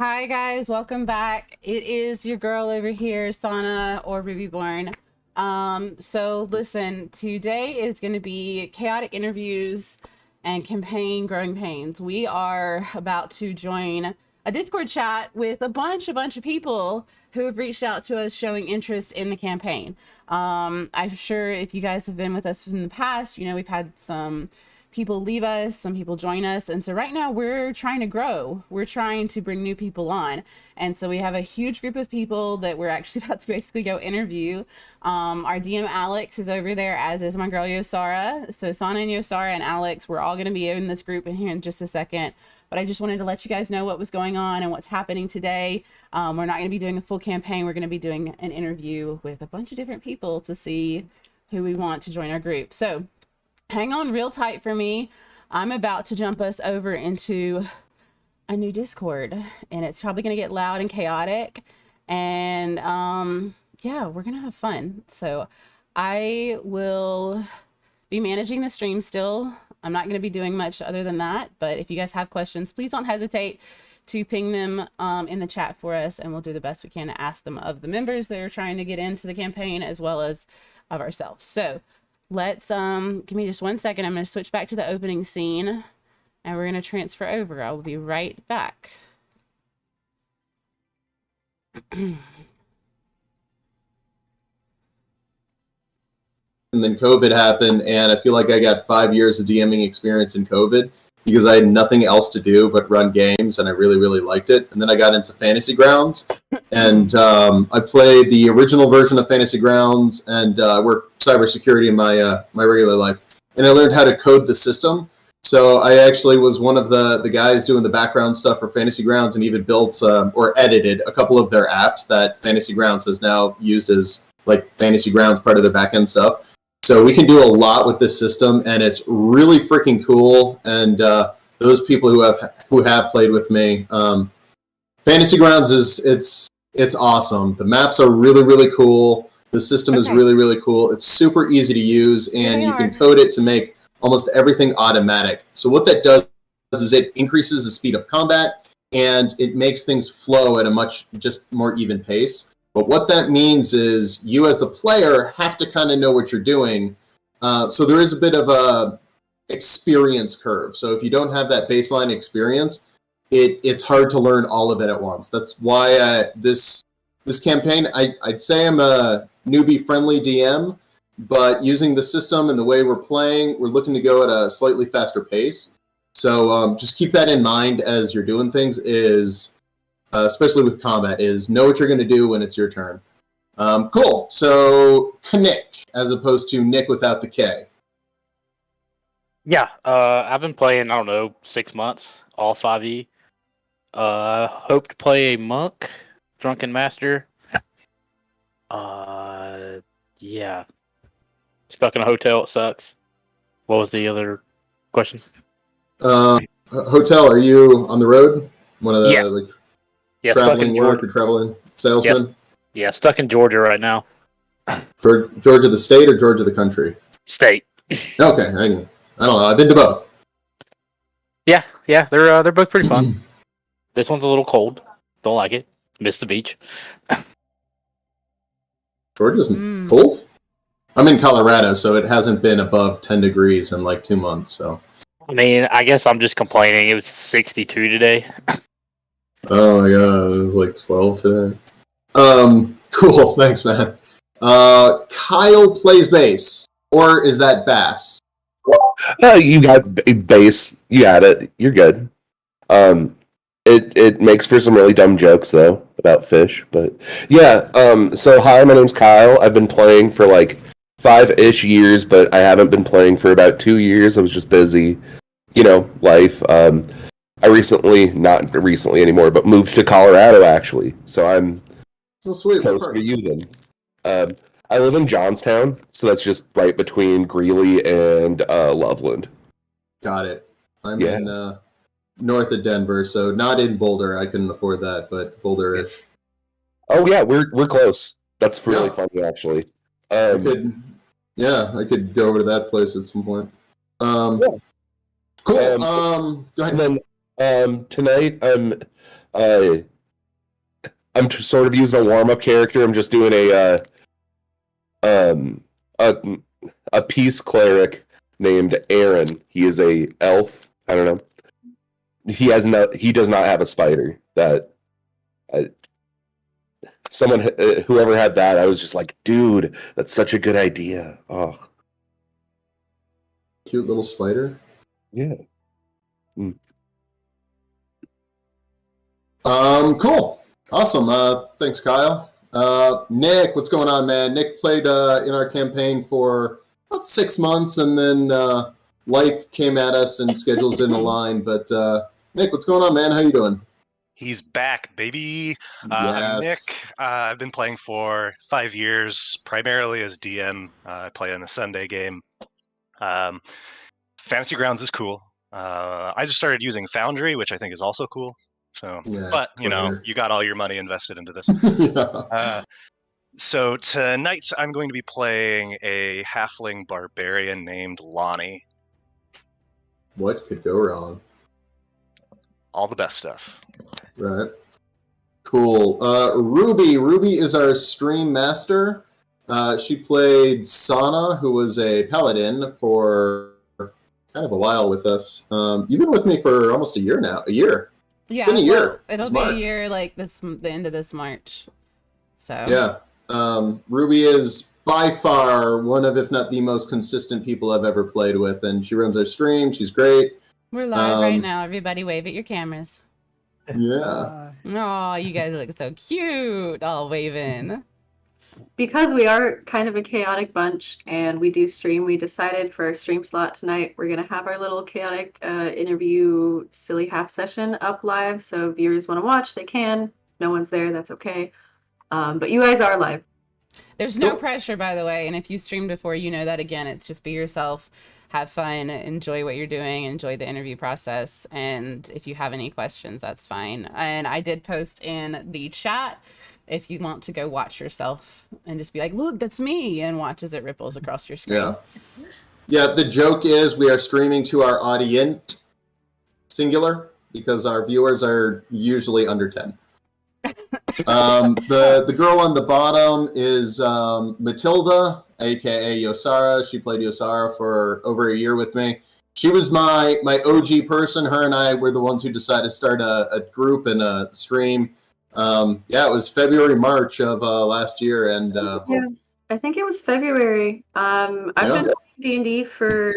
Hi guys, welcome back. It is your girl over here, Sana or Rubyborn. So listen, today is going to be chaotic interviews and campaign growing pains. We are about to join a Discord chat with a bunch of people who have reached out to us showing interest in the campaign. I'm sure if you guys have been with us in the past, you know we've had some people leave us, some people join us, and so right now we're trying to grow. We're trying to bring new people on, and so we have a huge group of people that we're actually about to basically go interview. Our DM Alex is over there, as is my girl Yosara. So Sana and Yosara and Alex, we're all going to be in this group in here in just a second, but I just wanted to let you guys know what was going on and what's happening today. We're not going to be doing a full campaign. We're going to be doing an interview with a bunch of different people to see who we want to join our group. So hang on real tight for me. I'm about to jump us over into a new Discord, and it's probably going to get loud and chaotic. And yeah, we're going to have fun. So I will be managing the stream still. I'm not going to be doing much other than that. But if you guys have questions, please don't hesitate to ping them in the chat for us, and we'll do the best we can to ask them of the members that are trying to get into the campaign as well as of ourselves. So let's give me just 1 second. I'm going to switch back to the opening scene and we're going to transfer over. I will be right back. And then COVID happened, and I feel like I got 5 years of DMing experience in COVID because I had nothing else to do but run games, and I really, really liked it. And then I got into Fantasy Grounds, and I played the original version of Fantasy Grounds, and I worked cybersecurity in my my regular life. And I learned how to code the system. So I actually was one of the guys doing the background stuff for Fantasy Grounds, and even built or edited a couple of their apps that Fantasy Grounds has now used as like Fantasy Grounds part of their backend stuff. So we can do a lot with this system, and it's really freaking cool. And those people who have played with me, Fantasy Grounds it's awesome. The maps are really, really cool. The system is really, really cool. It's super easy to use, and you can code it to make almost everything automatic. So what that does is it increases the speed of combat, and it makes things flow at a much just more even pace. But what that means is you as the player have to kind of know what you're doing. So there is a bit of a experience curve. So if you don't have that baseline experience, it's hard to learn all of it at once. That's why this campaign, I'd say I'm a newbie-friendly DM, but using the system and the way we're playing, we're looking to go at a slightly faster pace. So just keep that in mind as you're doing things, especially with combat, is know what you're going to do when it's your turn. Cool. So, Knick, as opposed to Nick without the K. Yeah, I've been playing, 6 months, all 5e. Hope to play a monk, drunken master. Yeah. Stuck in a hotel, it sucks. What was the other question? Hotel, are you on the road? One of the traveling work or traveling salesman? Yeah, stuck in Georgia right now. Georgia the state or Georgia the country? State. Okay, I don't know. I've been to both. Yeah, they're both pretty fun. This one's a little cold. Don't like it. Miss the beach. Georgia's cold? I'm in Colorado, so it hasn't been above 10 degrees in like 2 months. So I mean, I guess I'm just complaining. It was 62 today. Oh my god, it was like 12 today. Cool, thanks, man. Kyle plays bass, or is that bass? You got bass. You got it. You're good. It makes for some really dumb jokes though about fish, but yeah. So hi, my name's Kyle. I've been playing for like 5-ish years, but I haven't been playing for about 2 years. I was just busy, life. Not recently anymore, but moved to Colorado actually. So I'm closer to you then. I live in Johnstown, so that's just right between Greeley and Loveland. Got it. I'm in north of Denver, so not in Boulder. I couldn't afford that, but Boulder-ish. Oh yeah, we're close. That's really funny, actually. I could go over to that place at some point. Cool. Go ahead. And then tonight I'm I'm sort of using a warm-up character. I'm just doing um a peace cleric named Aaron. He is a elf. I don't know. He does not have a spider. Whoever had that, I was just like, dude, that's such a good idea. Oh, Cute little spider. yeah. Mm. Cool. Awesome. Thanks, Kyle. Nick, what's going on, man? Nick played in our campaign for about 6 months, and then life came at us and schedules didn't align. But Nick, what's going on, man? How you doing? He's back, baby. I'm Nick. Yes. I've been playing for 5 years, primarily as DM. I play in a Sunday game. Fantasy Grounds is cool. I just started using Foundry, which I think is also cool. So, Yeah, but you know, Twitter. you got all your money invested into this. Yeah. So tonight I'm going to be playing a halfling barbarian named Lonnie. What could go wrong? All the best stuff. Right. Cool. Ruby. Ruby is our stream master. She played Sana, who was a paladin, for kind of a while with us. You've been with me for almost a year now. A year. Yeah, It's been a year. well, it'll It's be March. a year like the end of this March. So Yeah. Ruby is by far one of, if not the most consistent people I've ever played with, and she runs our stream. She's great. we're live right Um, now. Everybody wave at your cameras. Yeah. Oh, you guys look so cute, all waving. Because we are kind of a chaotic bunch and we do stream, we decided for our stream slot tonight, we're going to have our little chaotic interview silly half session up live. So if viewers want to watch, they can. No one's there, that's okay. But you guys are live. There's no Cool. pressure, by the way. And if you streamed before, you know that again. It's just be yourself, have fun, enjoy what you're doing, enjoy the interview process. And if you have any questions, that's fine. And I did post in the chat if you want to go watch yourself and just be like, look, that's me, and watch as it ripples across your screen. Yeah. Yeah, the joke is we are streaming to our audience, singular, because our viewers are usually under 10. The girl on the bottom is Matilda, aka Yosara. She played Yosara for over a year with me. She was my OG person. Her and I were the ones who decided to start a group and a stream. Yeah, it was February, March of last year, and Yeah, I think it was February. I've been playing D&D for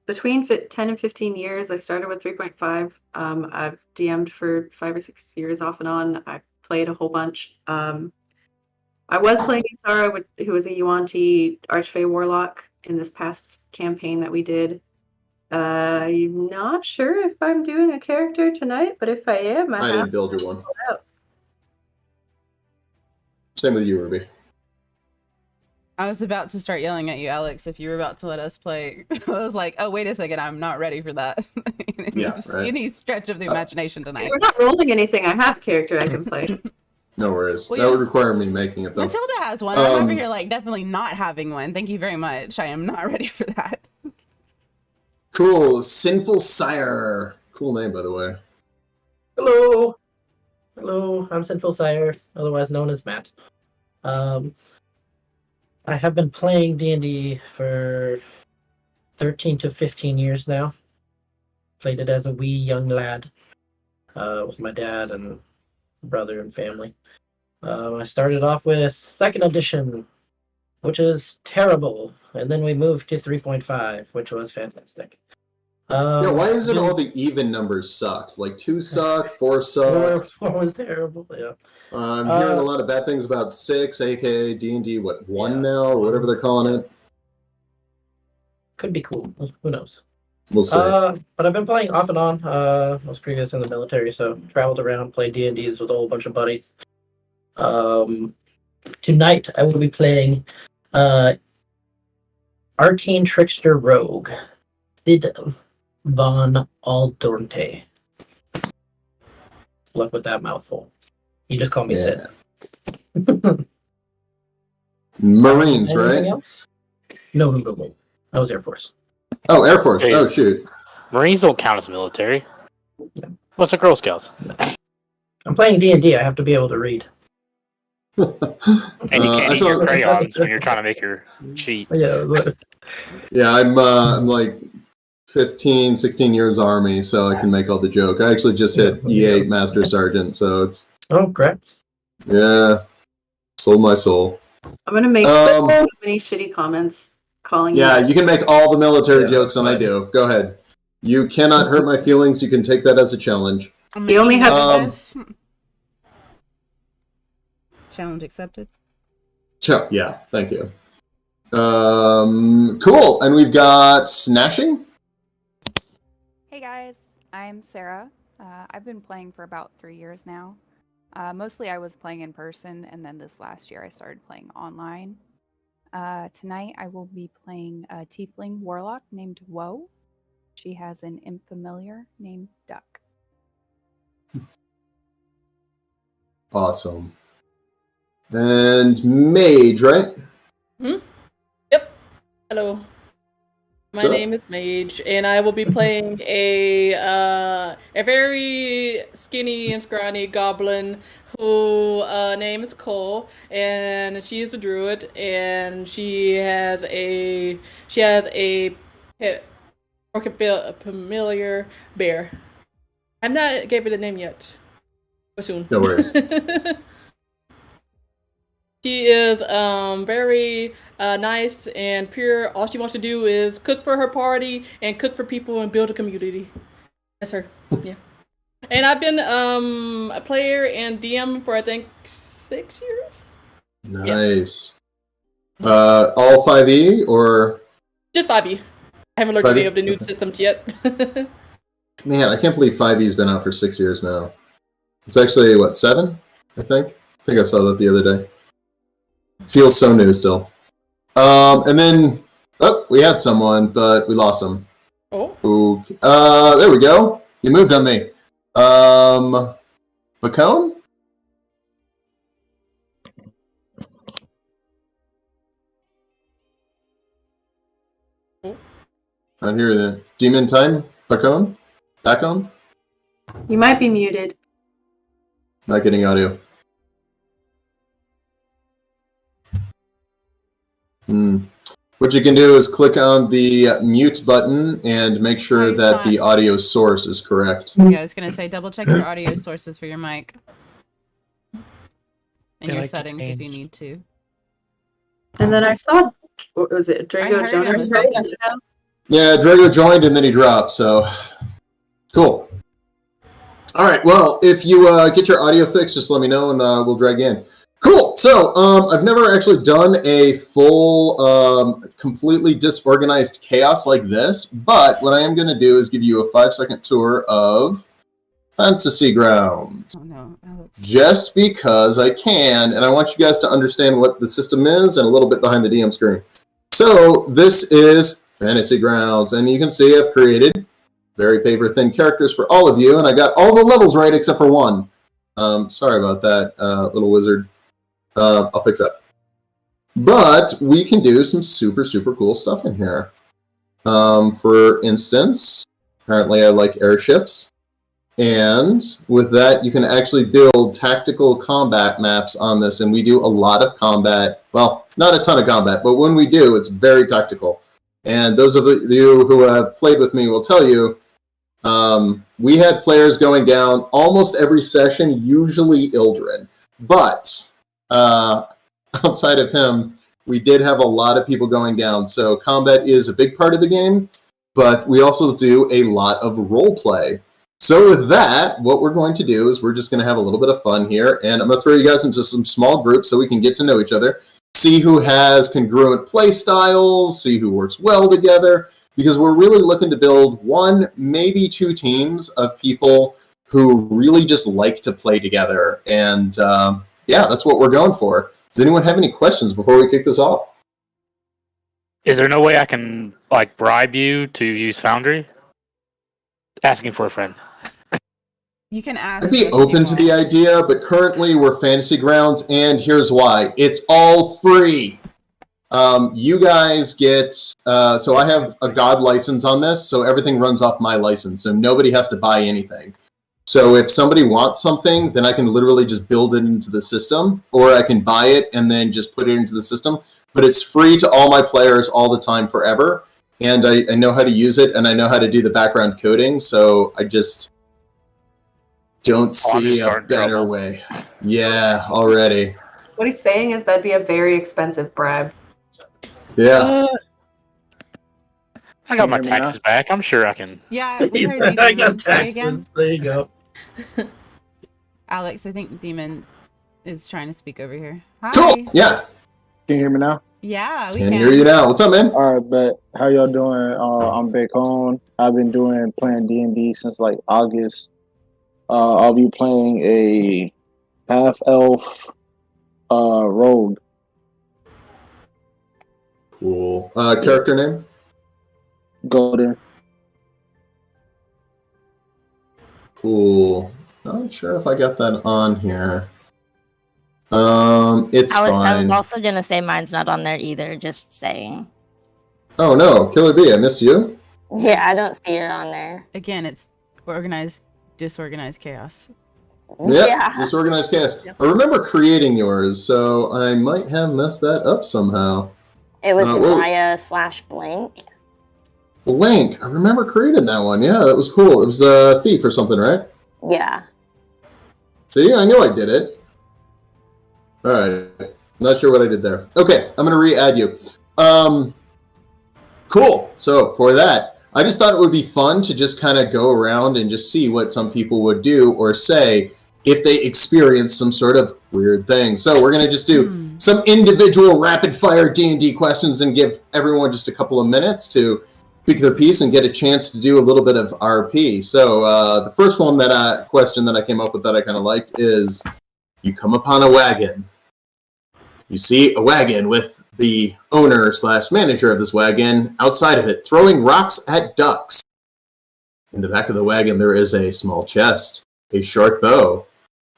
between 10 and 15 years. I started with 3.5. I've DM'd for 5 or 6 years off and on. I played a whole bunch. I was playing Isara, who was a Yuan-Ti Archfey Warlock in this past campaign that we did. I'm not sure if I'm doing a character tonight, but if I am, I didn't build you one. out. Same with you, Ruby. I was about to start yelling at you, Alex, if you were about to let us play. I was like, oh, wait a second, I'm not ready for that. Yeah, right. Any stretch of the imagination tonight. We're not rolling anything. I have a character I can play. No worries. Well, that would yes. require me making it, though. Matilda has one. I'm over here like definitely not having one. Thank you very much. I am not ready for that. Cool. Sinful Sire. Cool name, by the way. Hello. Hello, I'm Sinful Sire, otherwise known as Matt. I have been playing D&D for 13 to 15 years now. Played it as a wee young lad with my dad and brother and family. I started off with 2nd edition, which is terrible, and then we moved to 3.5, which was fantastic. Yeah, why is it all the even numbers sucked? Like 2 sucked, 4 sucked. 4 was terrible, yeah. I'm hearing a lot of bad things about 6, aka D&D, 1 Yeah. now, or whatever they're calling it. Could be cool. Who knows? We'll see. But I've been playing off and on. I was previous in the military, so traveled around, played D&Ds with a whole bunch of buddies. Tonight I will be playing Arcane Trickster Rogue, Sid von Aldorte. Luck with that mouthful. You just call me Sid. Marines, Anything right? else? No. I was Air Force. Oh, Air Force. Hey. Oh, shoot. Marines don't count as military. What's the Girl Scouts? I'm playing D&D. I have to be able to read. And you can't I eat saw- your crayons when you're trying to make your cheat. Yeah, I'm like 15, 16 years Army, so I can make all the joke. I actually just hit E8 Master Sergeant, so it's... Oh, congrats. Yeah. Sold my soul. I'm gonna make so many shitty comments calling Yeah, you. you can make all the military Yeah, jokes, and I fine. do. Go ahead. You cannot hurt my feelings. You can take that as a challenge. I'm You only making have- note of this. Challenge accepted. Yeah, thank you. Cool. And we've got Snashing. Hey guys, I'm Sarah. I've been playing for about 3 years now. Mostly I was playing in person, and then this last year I started playing online. Tonight I will be playing a tiefling warlock named Woe. She has an imp familiar named Duck. Awesome. And Mage, right? Yep. Hello. My So- name is Mage, and I will be playing a very skinny and scrawny goblin who name is Cole, and she is a druid, and she has a pet or familiar bear. I'm not gave it a name yet, but soon. No worries. She is very nice and pure. All she wants to do is cook for her party and cook for people and build a community. That's her. Yeah. And I've been a player and DM for I think 6 years. Nice. All 5e or... Just 5e. I haven't learned 5e? any of the new systems yet. Man, I can't believe 5e's been out for 6 years now. It's actually, what, 7? I think I saw that the other day. Feels so new still. And then, we had someone, but we lost him. Oh. Okay. There we go. You moved on me. Bacone? Oh. I hear the demon time. Bacone? Back on? You might be muted. Not getting audio. What you can do is click on the mute button and make sure Nice that the shot. audio source is correct. Yeah, I was gonna say double check your audio sources for your mic and They your like to settings if you change. need to. And then I saw, what was it, Drago heard Jonas? him a Right? second. Yeah, Drago joined and then he dropped, so cool. All right, well, if you get your audio fixed, just let me know and we'll drag you in. Cool. So I've never actually done a full, completely disorganized chaos like this, but what I am going to do is give you a 5-second tour of Fantasy Grounds. Oh no. Just because I can, and I want you guys to understand what the system is and a little bit behind the DM screen. So this is Fantasy Grounds, and you can see I've created very paper-thin characters for all of you, and I got all the levels right except for one. Sorry about that, little wizard. I'll fix that. But we can do some super, super cool stuff in here. For instance, apparently I like airships. And with that, you can actually build tactical combat maps on this, and we do a lot of combat. Well, not a ton of combat, but when we do, it's very tactical. And those of you who have played with me will tell you, we had players going down almost every session, usually Ildren. But outside of him, we did have a lot of people going down. So combat is a big part of the game, but we also do a lot of role play. So with that, what we're going to do is we're just going to have a little bit of fun here, and I'm going to throw you guys into some small groups so we can get to know each other, see who has congruent play styles, see who works well together, because we're really looking to build 1, maybe 2 teams of people who really just like to play together. And yeah, that's what we're going for. Does anyone have any questions before we kick this off? Is there no way I can like bribe you to use Foundry? Asking for a friend. You can ask. I'd be if you open to the want. idea, but currently we're Fantasy Grounds, and here's why. It's all free. You guys get... so I have a God license on this, so everything runs off my license, so nobody has to buy anything. So if somebody wants something, then I can literally just build it into the system, or I can buy it and then just put it into the system. But it's free to all my players all the time, forever. And I know how to use it, and I know how to do the background coding, so I just don't see a better way. Yeah, already. What he's saying is that'd be a very expensive bribe. Yeah. I got my taxes back. I'm sure I can. Yeah, we heard you, I Demon. got Say taxes. again. There you go. Alex, I think Demon is trying to speak over here. Hi. Cool. Yeah. Can you hear me now? Yeah, we Can hear you now. What's up, man? All right, but how y'all doing? I'm back home. I've been playing D&D since like August. I'll be playing a half elf rogue. Cool. Character name? Golden. Cool. Not sure if I got that on here. It's I was fine. also gonna say mine's not on there either. Just saying. Oh no, Killer B, I missed you. Yeah, I don't see it on there. Again, it's disorganized chaos. Yep, Yeah. disorganized chaos. I remember creating yours, so I might have messed that up somehow. It was whoa. Maya/Blank. Blank. I remember creating that one. Yeah, that was cool. It was a thief or something, right? Yeah. See, I knew I did it. All right. Not sure what I did there. Okay, I'm gonna re-add you. Cool. So for that, I just thought it would be fun to just kind of go around and just see what some people would do or say if they experience some sort of weird thing. So we're gonna just do some individual rapid-fire D&D questions and give everyone just a couple of minutes to speak their piece and get a chance to do a little bit of RP. So the first one question that I came up with that I kind of liked is: you come upon a wagon. You see a wagon with the owner/manager of this wagon outside of it, throwing rocks at ducks. In the back of the wagon, there is a small chest, a short bow,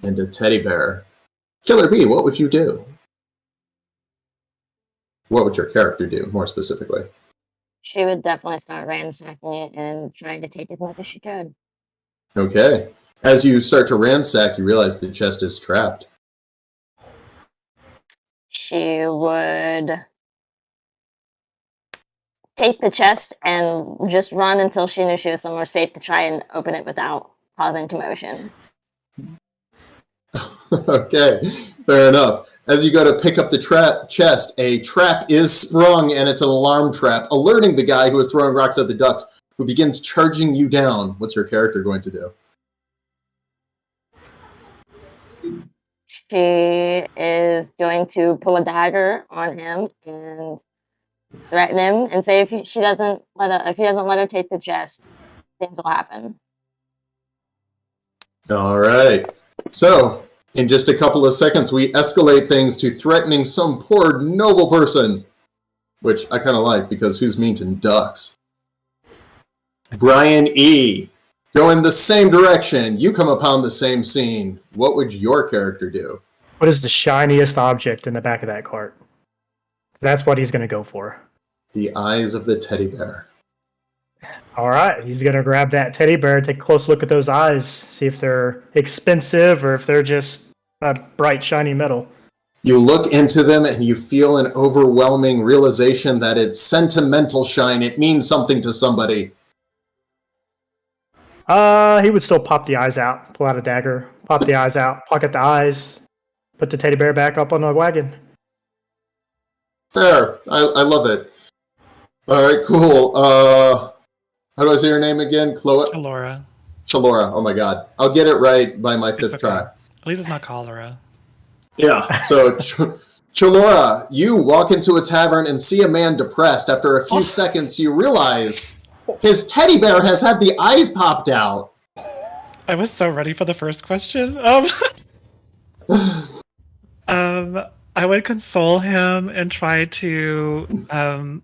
and a teddy bear. Killer B, what would you do? What would your character do, more specifically? She would definitely start ransacking it and trying to take as much as she could. Okay. As you start to ransack, you realize the chest is trapped. She would take the chest and just run until she knew she was somewhere safe to try and open it without causing commotion. Okay, fair enough. As you go to pick up the chest, a trap is sprung, and it's an alarm trap, alerting the guy who is throwing rocks at the ducks, who begins charging you down. What's your character going to do? She is going to pull a dagger on him and threaten him and say if he doesn't let her take the chest, things will happen. All right. So, in just a couple of seconds, we escalate things to threatening some poor noble person, which I kind of like because who's mean to ducks? Brian E. Go in the same direction. You come upon the same scene. What would your character do? What is the shiniest object in the back of that cart? That's what he's going to go for. The eyes of the teddy bear. All right, he's going to grab that teddy bear, take a close look at those eyes, see if they're expensive or if they're just a bright, shiny metal. You look into them and you feel an overwhelming realization that it's sentimental shine. It means something to somebody. He would still pop the eyes out, pull out a dagger, pop the eyes out, pocket the eyes, put the teddy bear back up on the wagon. Fair. I love it. All right, cool. How do I say your name again? Chloe? Chalora. Chalora. Oh my god. I'll get it right by my fifth try. At least it's not cholera. Yeah. So, Chalora, you walk into a tavern and see a man depressed. After a few seconds, you realize his teddy bear has had the eyes popped out. I was so ready for the first question. I would console him and try to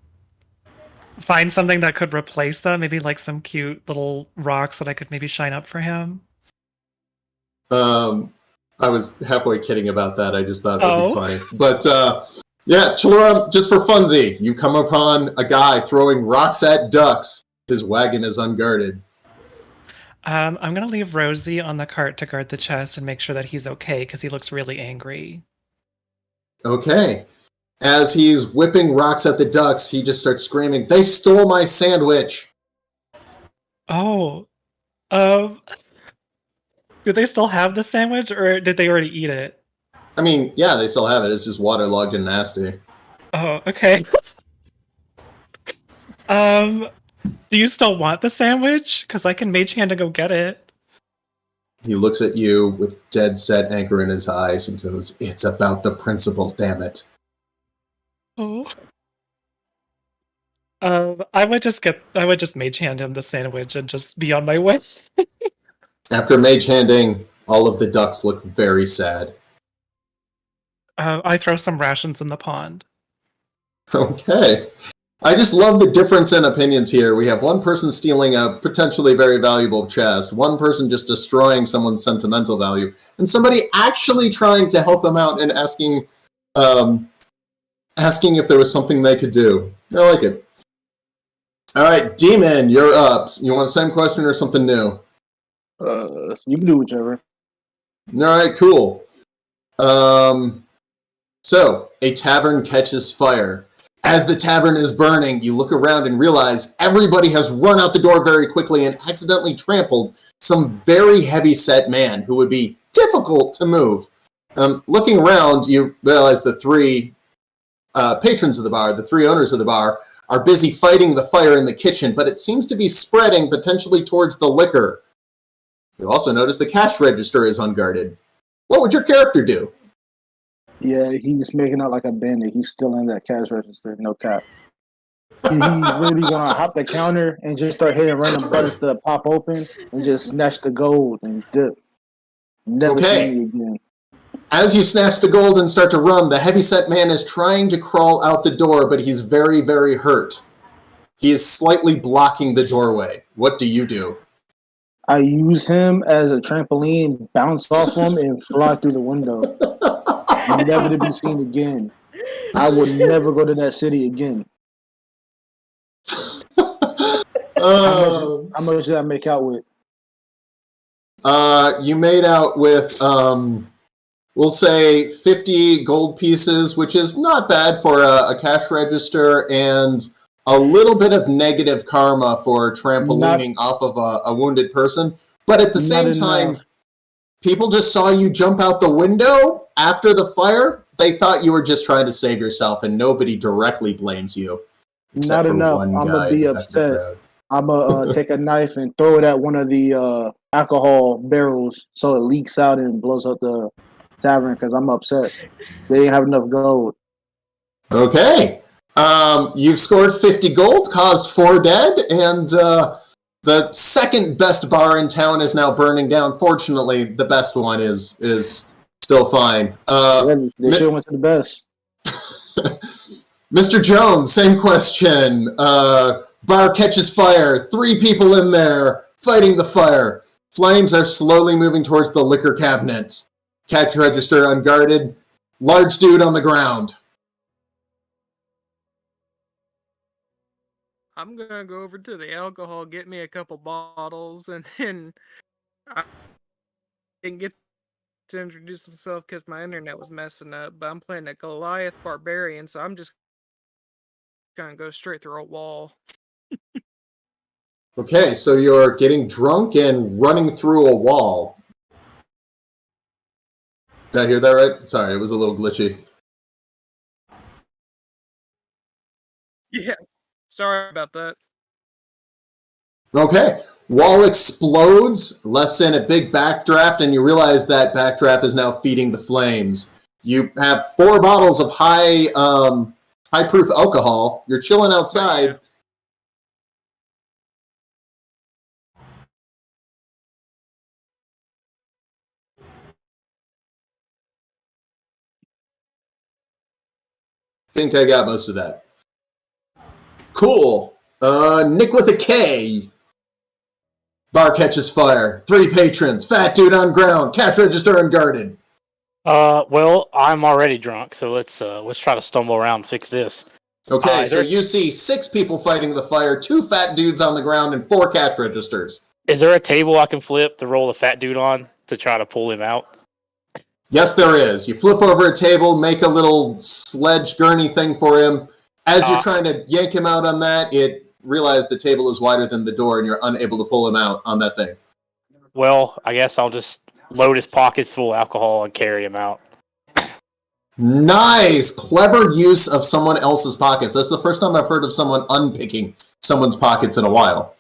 find something that could replace them. Maybe like some cute little rocks that I could maybe shine up for him. I was halfway kidding about that. I just thought it would be funny. But yeah, Chalora, just for funsies, you come upon a guy throwing rocks at ducks. His wagon is unguarded. I'm gonna leave Rosie on the cart to guard the chest and make sure that he's okay because he looks really angry. Okay. As he's whipping rocks at the ducks, he just starts screaming, "They stole my sandwich!" Oh, um, do they still have the sandwich, or did they already eat it? I mean, yeah, they still have it. It's just waterlogged and nasty. Oh, okay. Do you still want the sandwich? Because I can mage hand to go get it. He looks at you with dead set anger in his eyes and goes, "It's about the principle, damn it." Oh. I would just mage hand him the sandwich and just be on my way. After mage handing, all of the ducks look very sad. I throw some rations in the pond. Okay. I just love the difference in opinions here. We have one person stealing a potentially very valuable chest, one person just destroying someone's sentimental value, and somebody actually trying to help them out and asking if there was something they could do. I like it. All right, Demon, you're up. You want the same question or something new? You can do whichever. All right, cool. So, a tavern catches fire. As the tavern is burning, you look around and realize everybody has run out the door very quickly and accidentally trampled some very heavy-set man who would be difficult to move. Looking around, you realize the three patrons of the bar, the three owners of the bar, are busy fighting the fire in the kitchen, but it seems to be spreading potentially towards the liquor. You also notice the cash register is unguarded. What would your character do? Yeah, he's making out like a bandit. He's still in that cash register, no cap. He's really gonna hop the counter and just start hitting random buttons to pop open and just snatch the gold and dip. Never see me again. As you snatch the gold and start to run, the heavyset man is trying to crawl out the door, but he's very, very hurt. He is slightly blocking the doorway. What do you do? I use him as a trampoline, bounce off him, and fly through the window. Never to be seen again. I would never go to that city again. How much did I make out with? You made out with, we'll say 50 gold pieces, which is not bad for a cash register, and a little bit of negative karma for trampolining off of a wounded person. But at the same time, people just saw you jump out the window after the fire. They thought you were just trying to save yourself, and nobody directly blames you. Not enough. I'm going to be upset. I'm going to take a knife and throw it at one of the alcohol barrels so it leaks out and blows up the tavern because I'm upset. They didn't have enough gold. Okay. You've scored 50 gold, caused 4 dead, and the second best bar in town is now burning down. Fortunately, the best one is still fine. They should have went to the best. Mr. Jones, same question. Bar catches fire. 3 people in there fighting the fire. Flames are slowly moving towards the liquor cabinet. Cash register unguarded. Large dude on the ground. I'm gonna go over to the alcohol, get me a couple bottles, and then I didn't get to introduce myself because my internet was messing up. But I'm playing a Goliath Barbarian, so I'm just gonna go straight through a wall. Okay, so you're getting drunk and running through a wall. Did I hear that right? Sorry, it was a little glitchy. Yeah, sorry about that. Okay, wall explodes, lets in a big backdraft, and you realize that backdraft is now feeding the flames. You have 4 bottles of high proof alcohol. You're chilling outside. Think I got most of that. Cool. Nick with a K. Bar catches fire. 3 patrons. Fat dude on ground. Cash register unguarded. Well, I'm already drunk, so let's try to stumble around and fix this. Okay, so you see 6 people fighting the fire, 2 fat dudes on the ground, and 4 cash registers. Is there a table I can flip to roll the fat dude on to try to pull him out? Yes, there is. You flip over a table, make a little sledge gurney thing for him. As you're trying to yank him out on that, realize the table is wider than the door and you're unable to pull him out on that thing. Well, I guess I'll just load his pockets full of alcohol and carry him out. Nice! Clever use of someone else's pockets. That's the first time I've heard of someone unpicking someone's pockets in a while.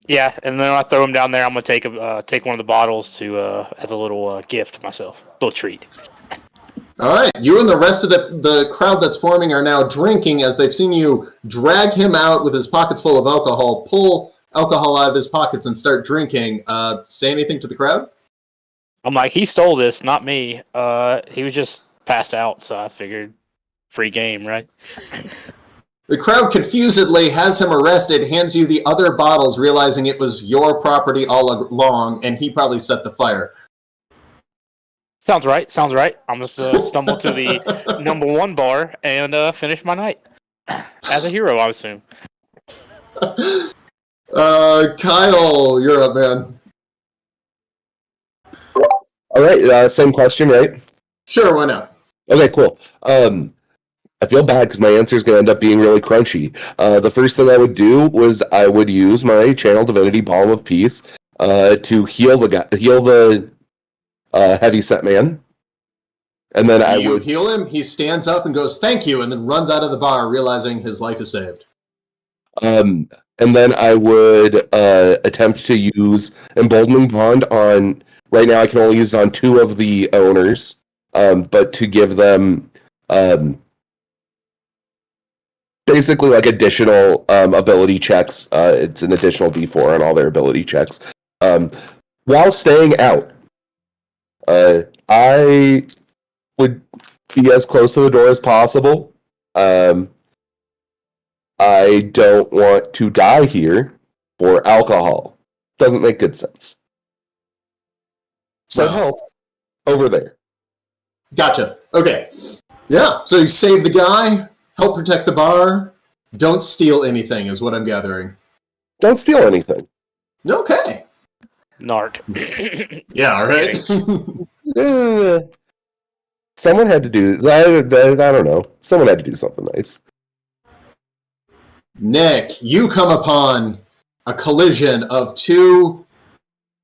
Yeah, and then when I throw him down there, I'm gonna take one of the bottles to as a little gift myself, little treat. All right, you and the rest of the crowd that's forming are now drinking as they've seen you drag him out with his pockets full of alcohol, pull alcohol out of his pockets, and start drinking. Say anything to the crowd? I'm like, he stole this, not me. He was just passed out, so I figured free game, right? The crowd confusedly has him arrested, hands you the other bottles, realizing it was your property all along, and he probably set the fire. Sounds right. I'm just stumble to the number 1 bar and finish my night as a hero, I assume. Kyle, you're up, man. All right, same question, right? Sure, why not? Okay, cool. I feel bad because my answer is going to end up being really crunchy. The first thing I would do was I would use my Channel Divinity Balm of Peace to heal the heavy set man, and then I would heal him. He stands up and goes, "Thank you," and then runs out of the bar, realizing his life is saved. And then I would attempt to use Emboldening Bond on. Right now, I can only use it on 2 of the owners, but to give them basically like additional ability checks. It's an additional D4 on all their ability checks while staying out. I would be as close to the door as possible. I don't want to die here for alcohol. Doesn't make good sense. So help over there. Gotcha. Okay. Yeah, so you save the guy, help protect the bar, don't steal anything is what I'm gathering. Don't steal anything. Okay. Narc. Yeah, all right. Someone had to do that. I don't know. Someone had to do something nice. Nick, you come upon a collision of 2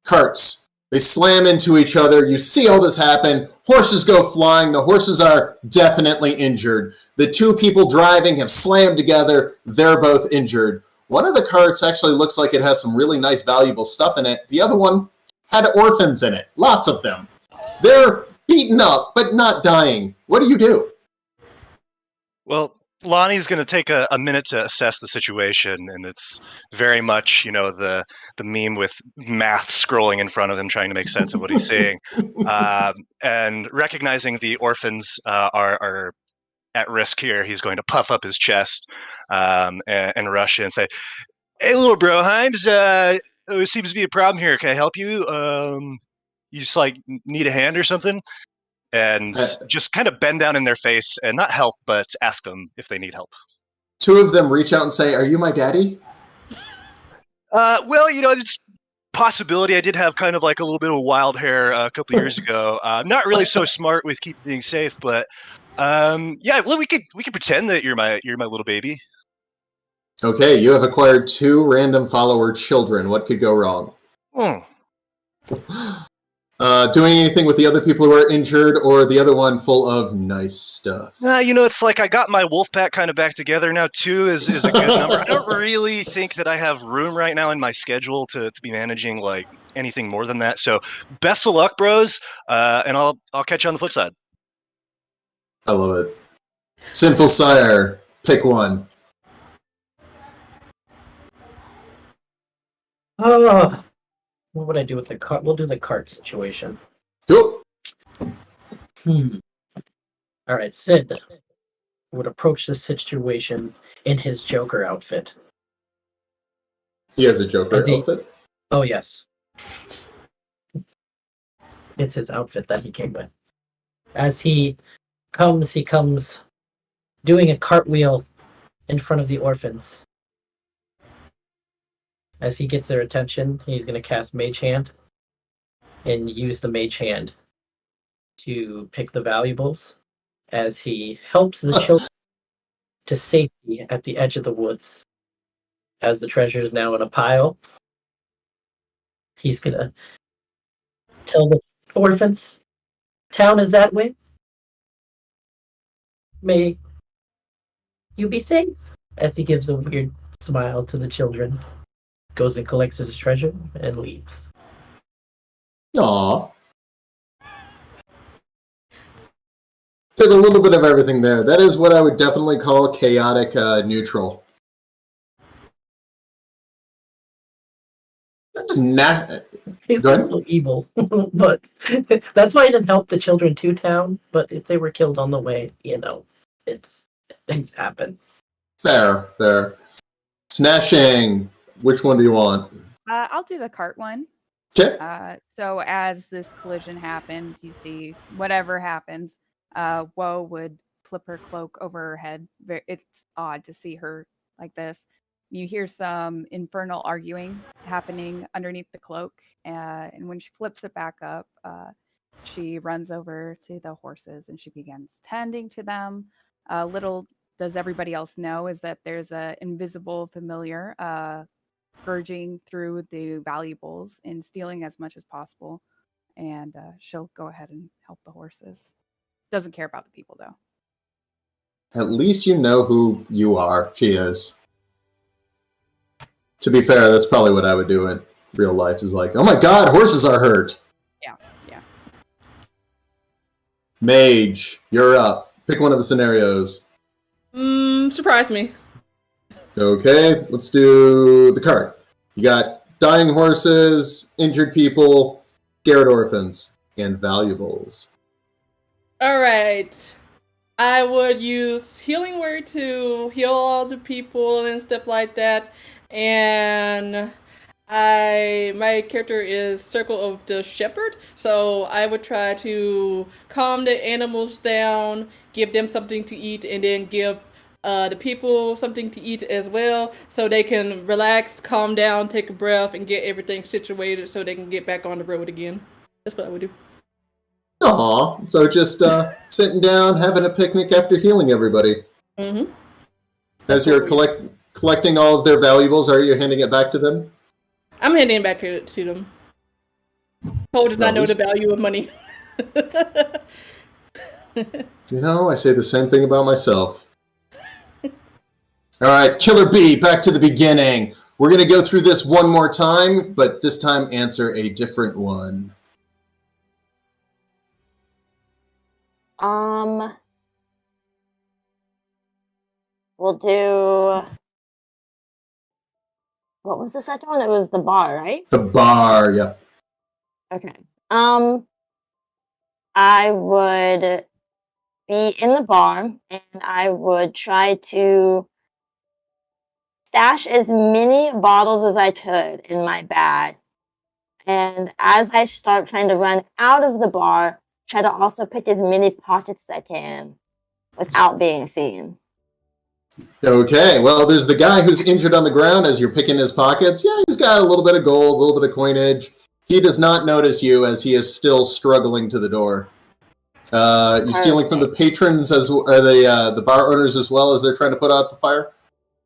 carts. They slam into each other. You see all this happen. Horses go flying. The horses are definitely injured. The 2 people driving have slammed together. They're both injured. One of the carts actually looks like it has some really nice, valuable stuff in it. The other one had orphans in it. Lots of them. They're beaten up, but not dying. What do you do? Well, Lonnie's going to take a minute to assess the situation, and it's very much, the meme with math scrolling in front of him, trying to make sense of what he's seeing, and recognizing the orphans are at risk here. He's going to puff up his chest and rush in and say, "Hey, little bro, Himes, there seems to be a problem here. Can I help you? You just need a hand or something?" And just kind of bend down in their face and not help, but ask them if they need help. 2 of them reach out and say, "Are you my daddy?" Well, it's possibility. I did have kind of like a little bit of wild hair a couple years ago. Not really so smart with keeping things safe, but yeah. Well, we could pretend that you're my little baby. Okay, you have acquired 2 random follower children. What could go wrong? Doing anything with the other people who are injured, or the other one full of nice stuff? It's like I got my wolf pack kind of back together now. 2 is a good number. I don't really think that I have room right now in my schedule to be managing like anything more than that. So best of luck, bros, and I'll catch you on the flip side. I love it. Sinful Sire, pick one. What would I do with the cart? We'll do the cart situation. Cool. All right, Sid would approach this situation in his Joker outfit. He has a Joker outfit? Oh, yes. It's his outfit that he came with. As he comes doing a cartwheel in front of the orphans. As he gets their attention, he's going to cast Mage Hand and use the Mage Hand to pick the valuables as he helps the children to safety at the edge of the woods. As the treasure is now in a pile, he's going to tell the orphans, town is that way. May you be safe. As he gives a weird smile to the children, goes and collects his treasure and leaves. Aww. Did a little bit of everything there. That is what I would definitely call chaotic neutral. He's a little evil, but that's why he didn't help the children to town. But if they were killed on the way, things happen. Fair. Snatching. Which one do you want? I'll do the cart one. Okay. So as this collision happens, you see whatever happens. Woe would flip her cloak over her head. It's odd to see her like this. You hear some infernal arguing happening underneath the cloak, and when she flips it back up, she runs over to the horses and she begins tending to them. Little does everybody else know is that there's an invisible familiar purging through the valuables and stealing as much as possible, and she'll go ahead and help the horses. Doesn't care about the people, though. At least you know who you are. She is. To be fair, that's probably what I would do in real life, is like, oh my god, horses are hurt. Yeah. Mage, you're up. Pick one of the scenarios. Surprise me. Okay, let's do the cart. You got dying horses, injured people, scared orphans, and valuables. Alright. I would use Healing Word to heal all the people and stuff like that. And my character is Circle of the Shepherd, so I would try to calm the animals down, give them something to eat, and then give the people something to eat as well, so they can relax, calm down, take a breath, and get everything situated so they can get back on the road again. That's what I would do. Aw, so just sitting down, having a picnic after healing everybody. Mm-hmm. As you're collecting all of their valuables, are you handing it back to them? I'm handing it back to them. Cole does not know the value of money. You know, I say the same thing about myself. Alright, Killer B, back to the beginning. We're going to go through this one more time, but this time answer a different one. We'll do... What was the second one? It was the bar, right? The bar, yeah. Okay. I would be in the bar and I would try to stash as many bottles as I could in my bag. And as I start trying to run out of the bar, try to also pick as many pockets as I can without being seen. Okay, well, there's the guy who's injured on the ground as you're picking his pockets. Yeah, he's got a little bit of gold, a little bit of coinage. He does not notice you as he is still struggling to the door. You're stealing from the patrons or the bar owners as well as they're trying to put out the fire?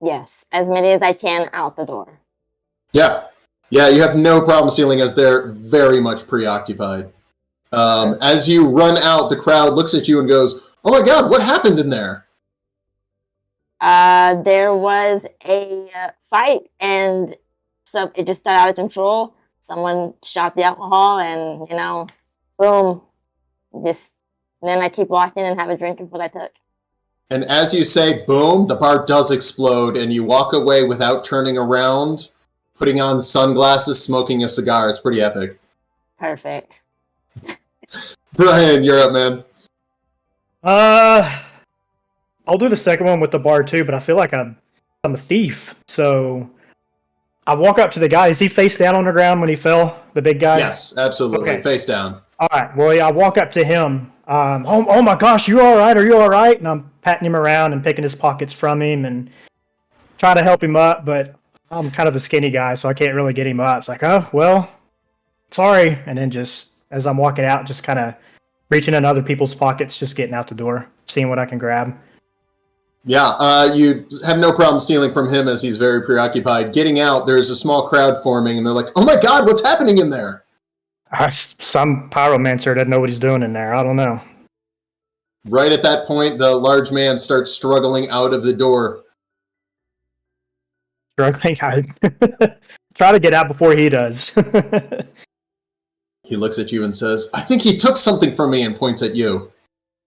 Yes, as many as I can out the door. Yeah, you have no problem stealing as they're very much preoccupied. As you run out, the crowd looks at you and goes, oh my god, what happened in there? There was a fight, and so it just got out of control. Someone shot the alcohol, and boom. And then I keep walking and have a drink of what I took. And as you say boom, the bar does explode, and you walk away without turning around, putting on sunglasses, smoking a cigar. It's pretty epic. Perfect. Brian, you're up, man. I'll do the second one with the bar too, but I feel like I'm a thief. So I walk up to the guy. Is he face down on the ground when he fell? The big guy? Yes, absolutely. Okay. Face down. All right. Well, yeah, I walk up to him. Oh my gosh, you all right? Are you all right? And I'm patting him around and picking his pockets from him and trying to help him up. But I'm kind of a skinny guy, so I can't really get him up. It's like, oh, well, sorry. And then just, as I'm walking out, just kind of reaching in other people's pockets, just getting out the door, seeing what I can grab. Yeah, you have no problem stealing from him as he's very preoccupied. Getting out, there's a small crowd forming, and they're like, oh my god, what's happening in there? Some pyromancer doesn't know what he's doing in there. I don't know. Right at that point, the large man starts struggling out of the door. Struggling. I try to get out before he does. He looks at you and says, I think he took something from me, and points at you.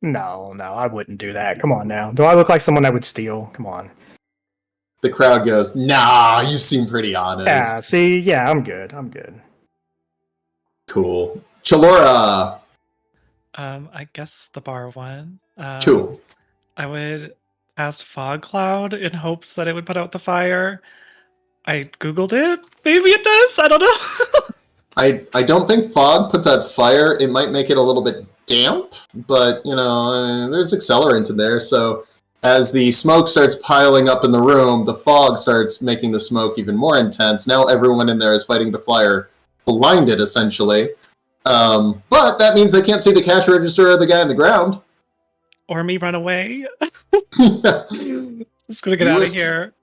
No, I wouldn't do that. Come on now. Do I look like someone that would steal? Come on. The crowd goes, nah, you seem pretty honest. Yeah, see, yeah, I'm good. Cool. Chalora. I guess the bar one. Cool. I would ask Fog Cloud in hopes that it would put out the fire. I googled it. Maybe it does. I don't know. I don't think fog puts out fire. It might make it a little bit damp, but, there's accelerant in there, so as the smoke starts piling up in the room, the fog starts making the smoke even more intense. Now everyone in there is fighting the fire blinded, essentially. But that means they can't see the cash register or the guy on the ground. Or me run away. Just gonna get out of here.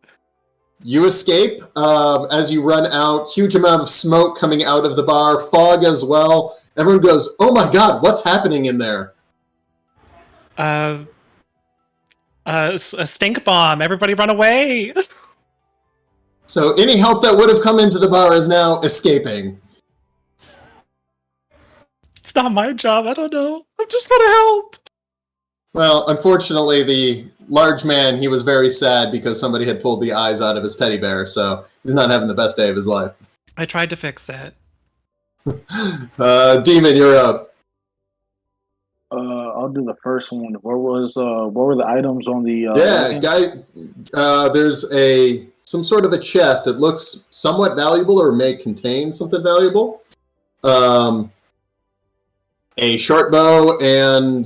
You escape as you run out. Huge amount of smoke coming out of the bar. Fog as well. Everyone goes, oh my god, what's happening in there? A stink bomb. Everybody run away. So any help that would have come into the bar is now escaping. It's not my job. I don't know. I'm just gonna help. Well, unfortunately, the large man, he was very sad because somebody had pulled the eyes out of his teddy bear, so he's not having the best day of his life. I tried to fix it. Demon, you're up. I'll do the first one. What were the items on the? Guy. There's some sort of a chest. It looks somewhat valuable, or may contain something valuable. A short bow and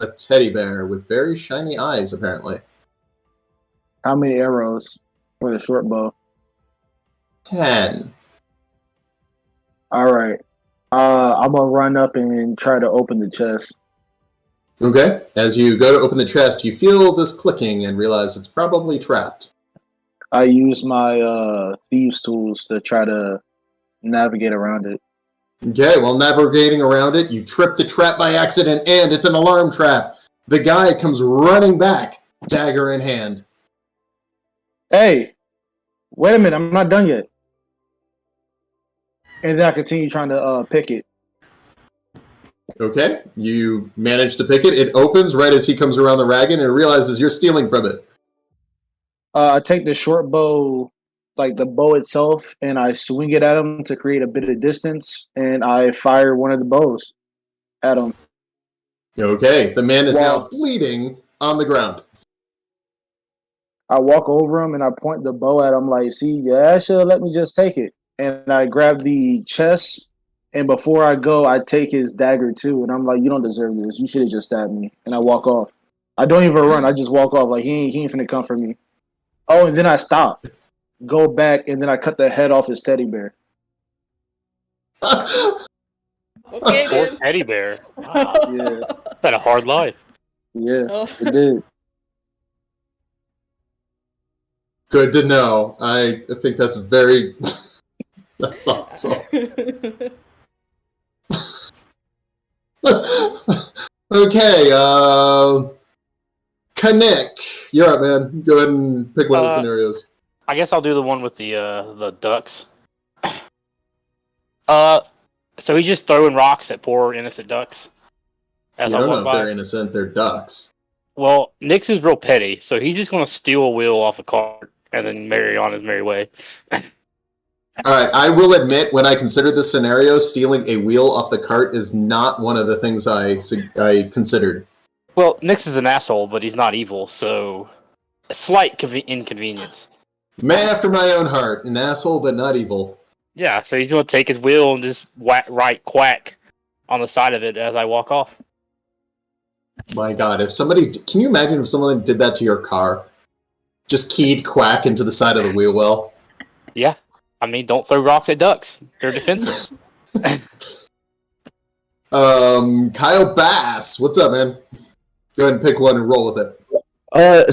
a teddy bear with very shiny eyes, apparently. How many arrows for the short bow? 10. All right. I'm gonna run up and try to open the chest. Okay. As you go to open the chest, you feel this clicking and realize it's probably trapped. I use my thieves' tools to try to navigate around it. Okay, while navigating around it, you trip the trap by accident, and it's an alarm trap. The guy comes running back, dagger in hand. Hey, wait a minute, I'm not done yet. And then I continue trying to pick it. Okay, you manage to pick it. It opens right as he comes around the wagon and realizes you're stealing from it. I take the short bow, like the bow itself, and I swing it at him to create a bit of distance, and I fire one of the bows at him. Okay, the man is now bleeding on the ground. I walk over him and I point the bow at him like, see, yeah, should have let me just take it. And I grab the chest, and before I go, I take his dagger too, and I'm like, you don't deserve this. You should have just stabbed me. And I walk off. I don't even run. I just walk off like he ain't finna come for me. Oh, and then I stop, go back, and then I cut the head off his teddy bear. Okay, poor teddy bear. Wow. Yeah. Had a hard life. Yeah, it did. Good to know. I think that's very... That's awesome. Okay, Kanik, you're up, man. Go ahead and pick one of the scenarios. I guess I'll do the one with the ducks. So he's just throwing rocks at poor innocent ducks. As I don't know if they're innocent, they're ducks. Well, Nix is real petty, so he's just going to steal a wheel off the cart and then marry on his merry way. All right, I will admit, when I considered this scenario, stealing a wheel off the cart is not one of the things I considered. Well, Nix is an asshole, but he's not evil, so a slight inconvenience. Man after my own heart, an asshole, but not evil. Yeah, so he's going to take his wheel and just quack on the side of it as I walk off. My God, can you imagine if someone did that to your car? Just keyed quack into the side of the wheel well? Yeah. I mean, don't throw rocks at ducks. They're defenseless. Kyle Bass, what's up, man? Go ahead and pick one and roll with it.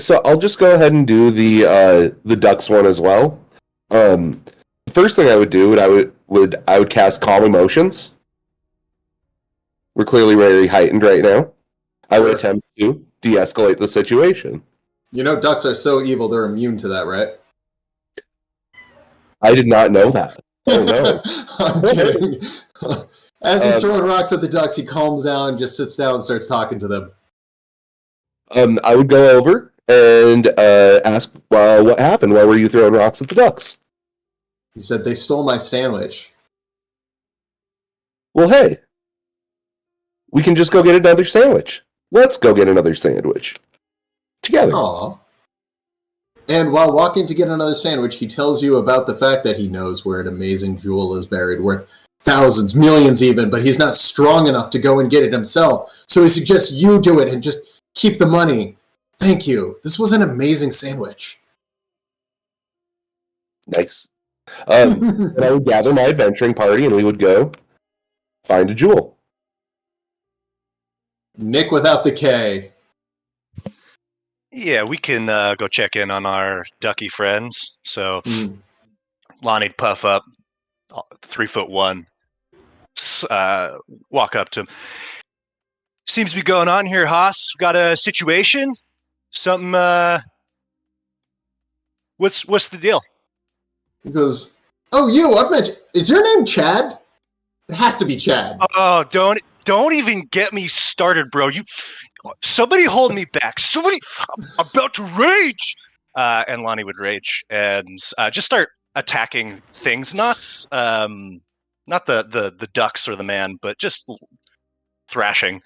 So I'll just go ahead and do the ducks one as well. The first thing I would do I would cast Calm Emotions. We're clearly very heightened right now. I would attempt to de-escalate the situation. You know, ducks are so evil; they're immune to that, right? I did not know that. Oh no! I'm kidding. As he's throwing rocks at the ducks, he calms down, just sits down, and starts talking to them. I would go over and ask, what happened? Why were you throwing rocks at the ducks? He said, they stole my sandwich. Well, hey. We can just go get another sandwich. Let's go get another sandwich. Together. Aww. And while walking to get another sandwich, he tells you about the fact that he knows where an amazing jewel is buried, worth thousands, millions even, but he's not strong enough to go and get it himself. So he suggests you do it and just keep the money. Thank you. This was an amazing sandwich. Nice. And I would gather my adventuring party and we would go find a jewel. Nick without the K. Yeah, we can go check in on our ducky friends. So Lonnie'd puff up, 3'1", walk up to him. Seems to be going on here, Haas. Got a situation? Something, what's the deal? He goes, oh, you, I've met, is your name Chad? It has to be Chad. Oh, don't even get me started, bro. Somebody hold me back. I'm about to rage. And Lonnie would rage and just start attacking things. Not the ducks or the man, but just thrashing.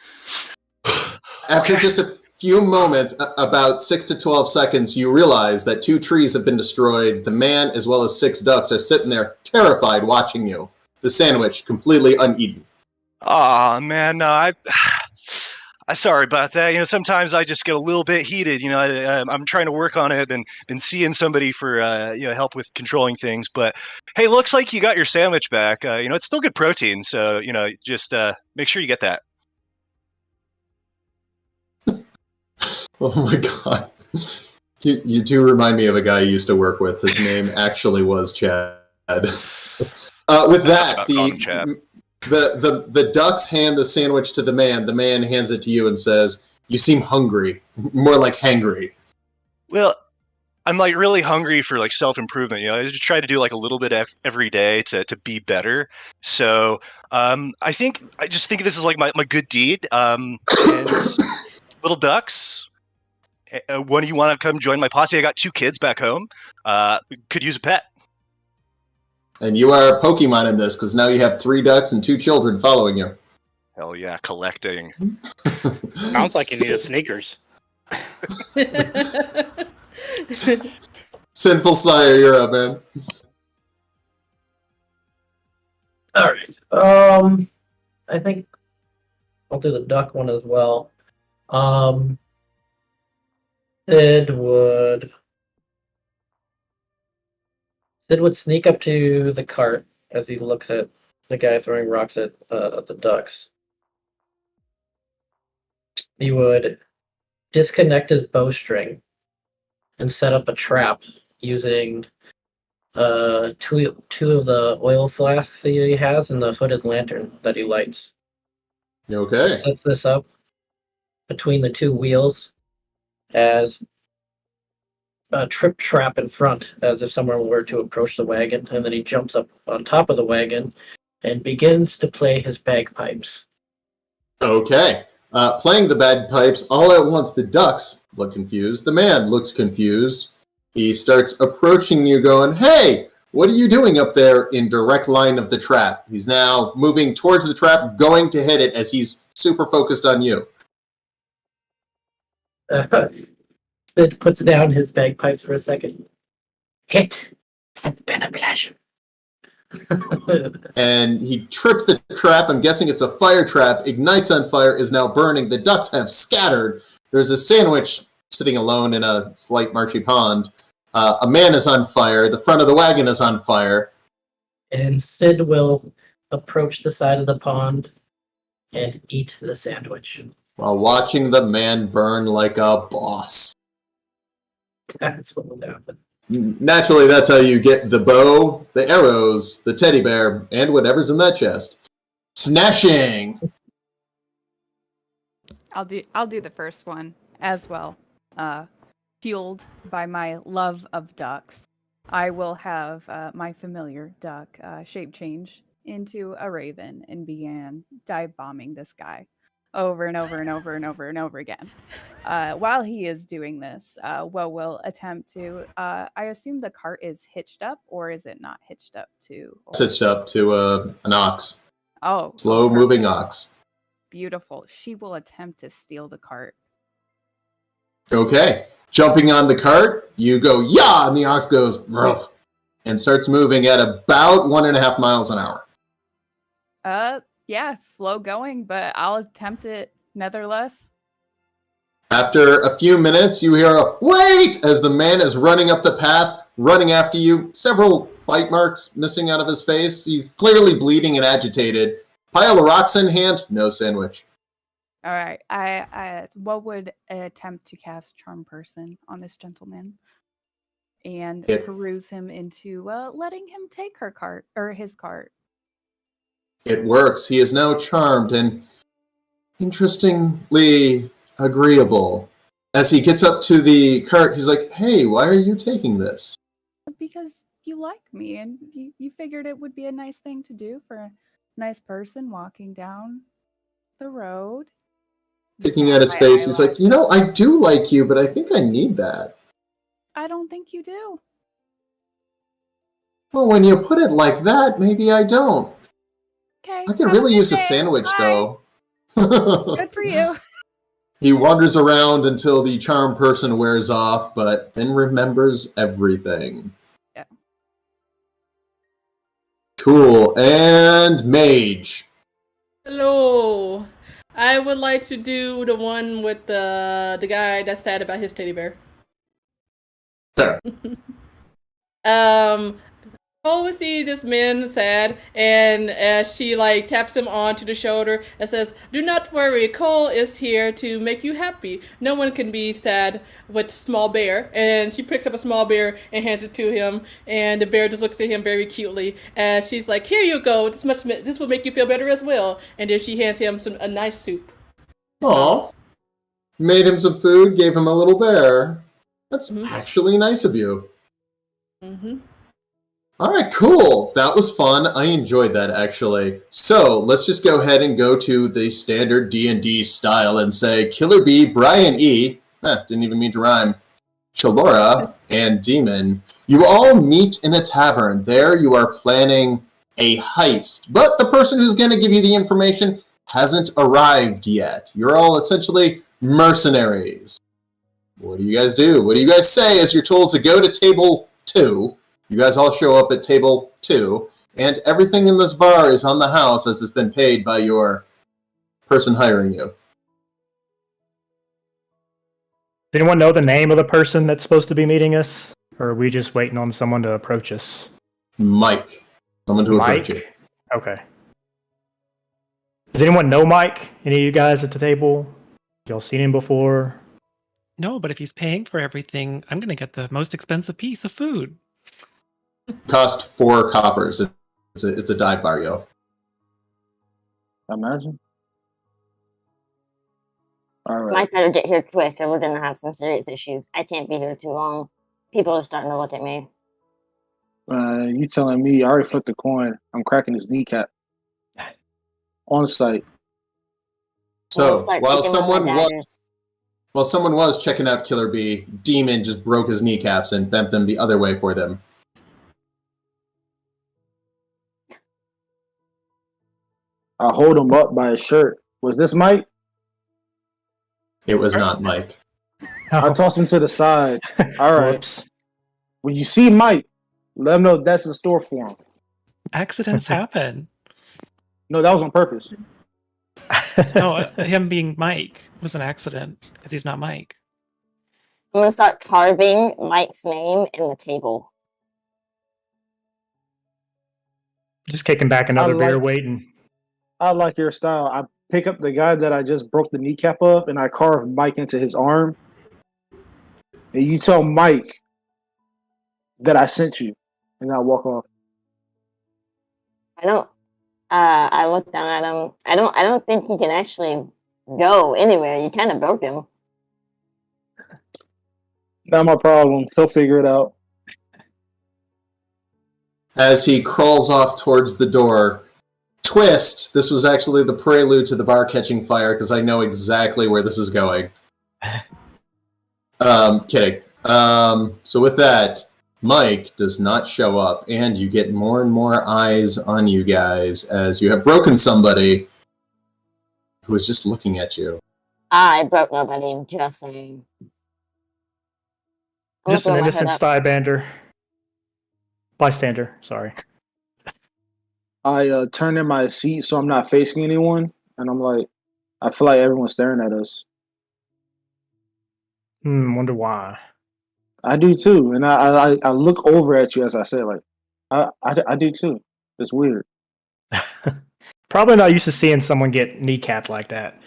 After just a few moments, about 6 to 12 seconds, you realize that 2 trees have been destroyed. The man, as well as 6 ducks, are sitting there terrified watching you. The sandwich completely uneaten. Oh man, no, I'm sorry about that. You know, sometimes I just get a little bit heated. You know, I'm trying to work on it and been seeing somebody for help with controlling things. But hey, looks like you got your sandwich back. You know, it's still good protein, so just make sure you get that. Oh my god. You do remind me of a guy I used to work with. His name actually was Chad. With that, the ducks hand the sandwich to the man. The man hands it to you and says, you seem hungry. More like hangry. Well, I'm like really hungry for like self-improvement. You know, I just try to do like a little bit every day to be better. So I just think this is like my good deed. And little ducks, when do you want to come join my posse? I got 2 kids back home. Could use a pet. And you are a Pokemon in this, because now you have 3 ducks and 2 children following you. Hell yeah, collecting. Sounds like you need a sneakers. Sinful Sire, you're up, man. Alright. I think I'll do the duck one as well. Sid would sneak up to the cart as he looks at the guy throwing rocks at the ducks. He would disconnect his bowstring and set up a trap using two of the oil flasks that he has and the hooded lantern that he lights. Okay. He sets this up between the 2 wheels as a trip trap in front, as if someone were to approach the wagon, and then he jumps up on top of the wagon and begins to play his bagpipes. Okay. Playing the bagpipes all at once, the ducks look confused. The man looks confused. He starts approaching you going, hey, what are you doing up there in direct line of the trap? He's now moving towards the trap, going to hit it as he's super focused on you. Sid puts down his bagpipes for a second. It has been a pleasure. And he trips the trap. I'm guessing it's a fire trap. Ignites on fire, is now burning. The ducks have scattered. There's a sandwich sitting alone in a slight marshy pond. A man is on fire. The front of the wagon is on fire. And Sid will approach the side of the pond and eat the sandwich. While watching the man burn like a boss. That's what will happen. Naturally, that's how you get the bow, the arrows, the teddy bear, and whatever's in that chest. Snashing! I'll do the first one as well. Fueled by my love of ducks, I will have my familiar duck shape change into a raven and began dive bombing this guy over and over and over and over and over again. While he is doing this, we'll attempt to. I assume the cart is hitched up, or is it not hitched up to? It's hitched up to an ox. Oh, Slow-moving ox. beautiful. She will attempt to steal the cart. Okay. Jumping on the cart, you go, yeah, and the ox goes, ruff, and starts moving at about 1.5 miles an hour. Yeah, slow going, but I'll attempt it nevertheless. After a few minutes, you hear a wait as the man is running up the path, running after you. Several bite marks missing out of his face. He's clearly bleeding and agitated. Pile of rocks in hand, no sandwich. All right, I what would attempt to cast Charm Person on this gentleman and peruse him into letting him take her cart or his cart. It works. He is now charmed and interestingly agreeable. As he gets up to the cart, he's like, hey, why are you taking this? Because you like me and you figured it would be a nice thing to do for a nice person walking down the road. Picking at his face, he's like, you know, I do like you, but I think I need that. I don't think you do. Well, when you put it like that, maybe I don't. Okay. I could really use a sandwich, though. Good for you. He wanders around until the charm person wears off, but then remembers everything. Yeah. Cool. And Mage. Hello. I would like to do the one with the guy that's sad about his teddy bear. Fair. Always see this man sad, and she like taps him onto the shoulder and says, "Do not worry, Cole is here to make you happy. No one can be sad with small bear." And she picks up a small bear and hands it to him, and the bear just looks at him very cutely. And she's like, "Here you go. This will make you feel better as well." And then she hands him a nice soup. Aw. Made him some food, gave him a little bear. That's actually nice of you. Mm-hmm. All right, cool. That was fun. I enjoyed that, actually. So let's just go ahead and go to the standard D&D style and say Killer Bee, Brian E. Didn't even mean to rhyme. Chalora and Demon. You all meet in a tavern. There you are planning a heist, but the person who's going to give you the information hasn't arrived yet. You're all essentially mercenaries. What do you guys do? What do you guys say as you're told to go to table 2? You guys all show up at table 2, and everything in this bar is on the house as it's been paid by your person hiring you. Does anyone know the name of the person that's supposed to be meeting us? Or are we just waiting on someone to approach us? Mike. Someone to approach you. Okay. Does anyone know Mike? Any of you guys at the table? Y'all seen him before? No, but if he's paying for everything, I'm going to get the most expensive piece of food. Cost 4 coppers. It's a dive bar, yo. Imagine. All right. Mike better get here quick, or we're gonna have some serious issues. I can't be here too long. People are starting to look at me. You telling me I already flipped the coin? I'm cracking his kneecap on site. So while someone was checking out Killer Bee, Demon just broke his kneecaps and bent them the other way for them. I hold him up by his shirt. Was this Mike? It was not Mike. I tossed him to the side. All right. Whoops. When you see Mike, let him know that's in store for him. Accidents happen. No, that was on purpose. No, him being Mike was an accident because he's not Mike. I'm gonna start carving Mike's name in the table. Just kicking back another beer, waiting. I like your style. I pick up the guy that I just broke the kneecap of, and I carve Mike into his arm. And you tell Mike that I sent you, and I walk off. I don't. I look down at him. I don't think he can actually go anywhere. You kind of broke him. Not my problem. He'll figure it out. As he crawls off towards the door, twist, this was actually the prelude to the bar catching fire, because I know exactly where this is going. Kidding. So with that, Mike does not show up, and you get more and more eyes on you guys as you have broken somebody who was just looking at you. I broke nobody, just saying. Just an innocent bystander. Sorry. I turn in my seat so I'm not facing anyone, and I'm like, I feel like everyone's staring at us. Wonder why. I do too, and I look over at you as I say, like, I do too. It's weird. Probably not used to seeing someone get kneecapped like that.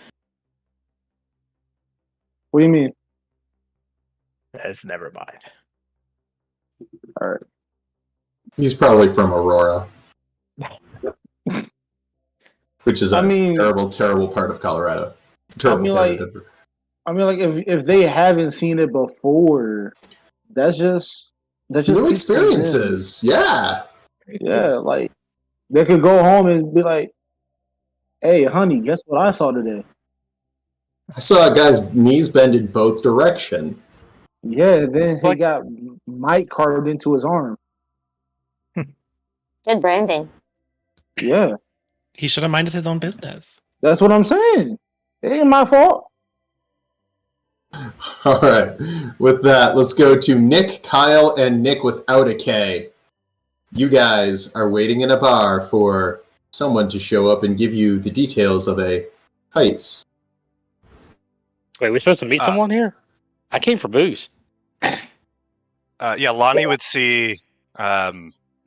What do you mean? That's never mind. All right. He's probably from Aurora. Which is a terrible, terrible part of Colorado. Terrible part of Denver. I mean, like, if they haven't seen it before, that's just new experiences. Yeah. Yeah, like, they could go home and be like, hey, honey, guess what I saw today? I saw a guy's knees bend in both directions. Yeah, then he got Mike carved into his arm. Good branding. Yeah. He should have minded his own business. That's what I'm saying. It ain't my fault. All right. With that, let's go to Nick, Kyle, and Nick without a K. You guys are waiting in a bar for someone to show up and give you the details of a heist. Wait, we're supposed to meet someone here? I came for booze. Yeah, Lonnie would see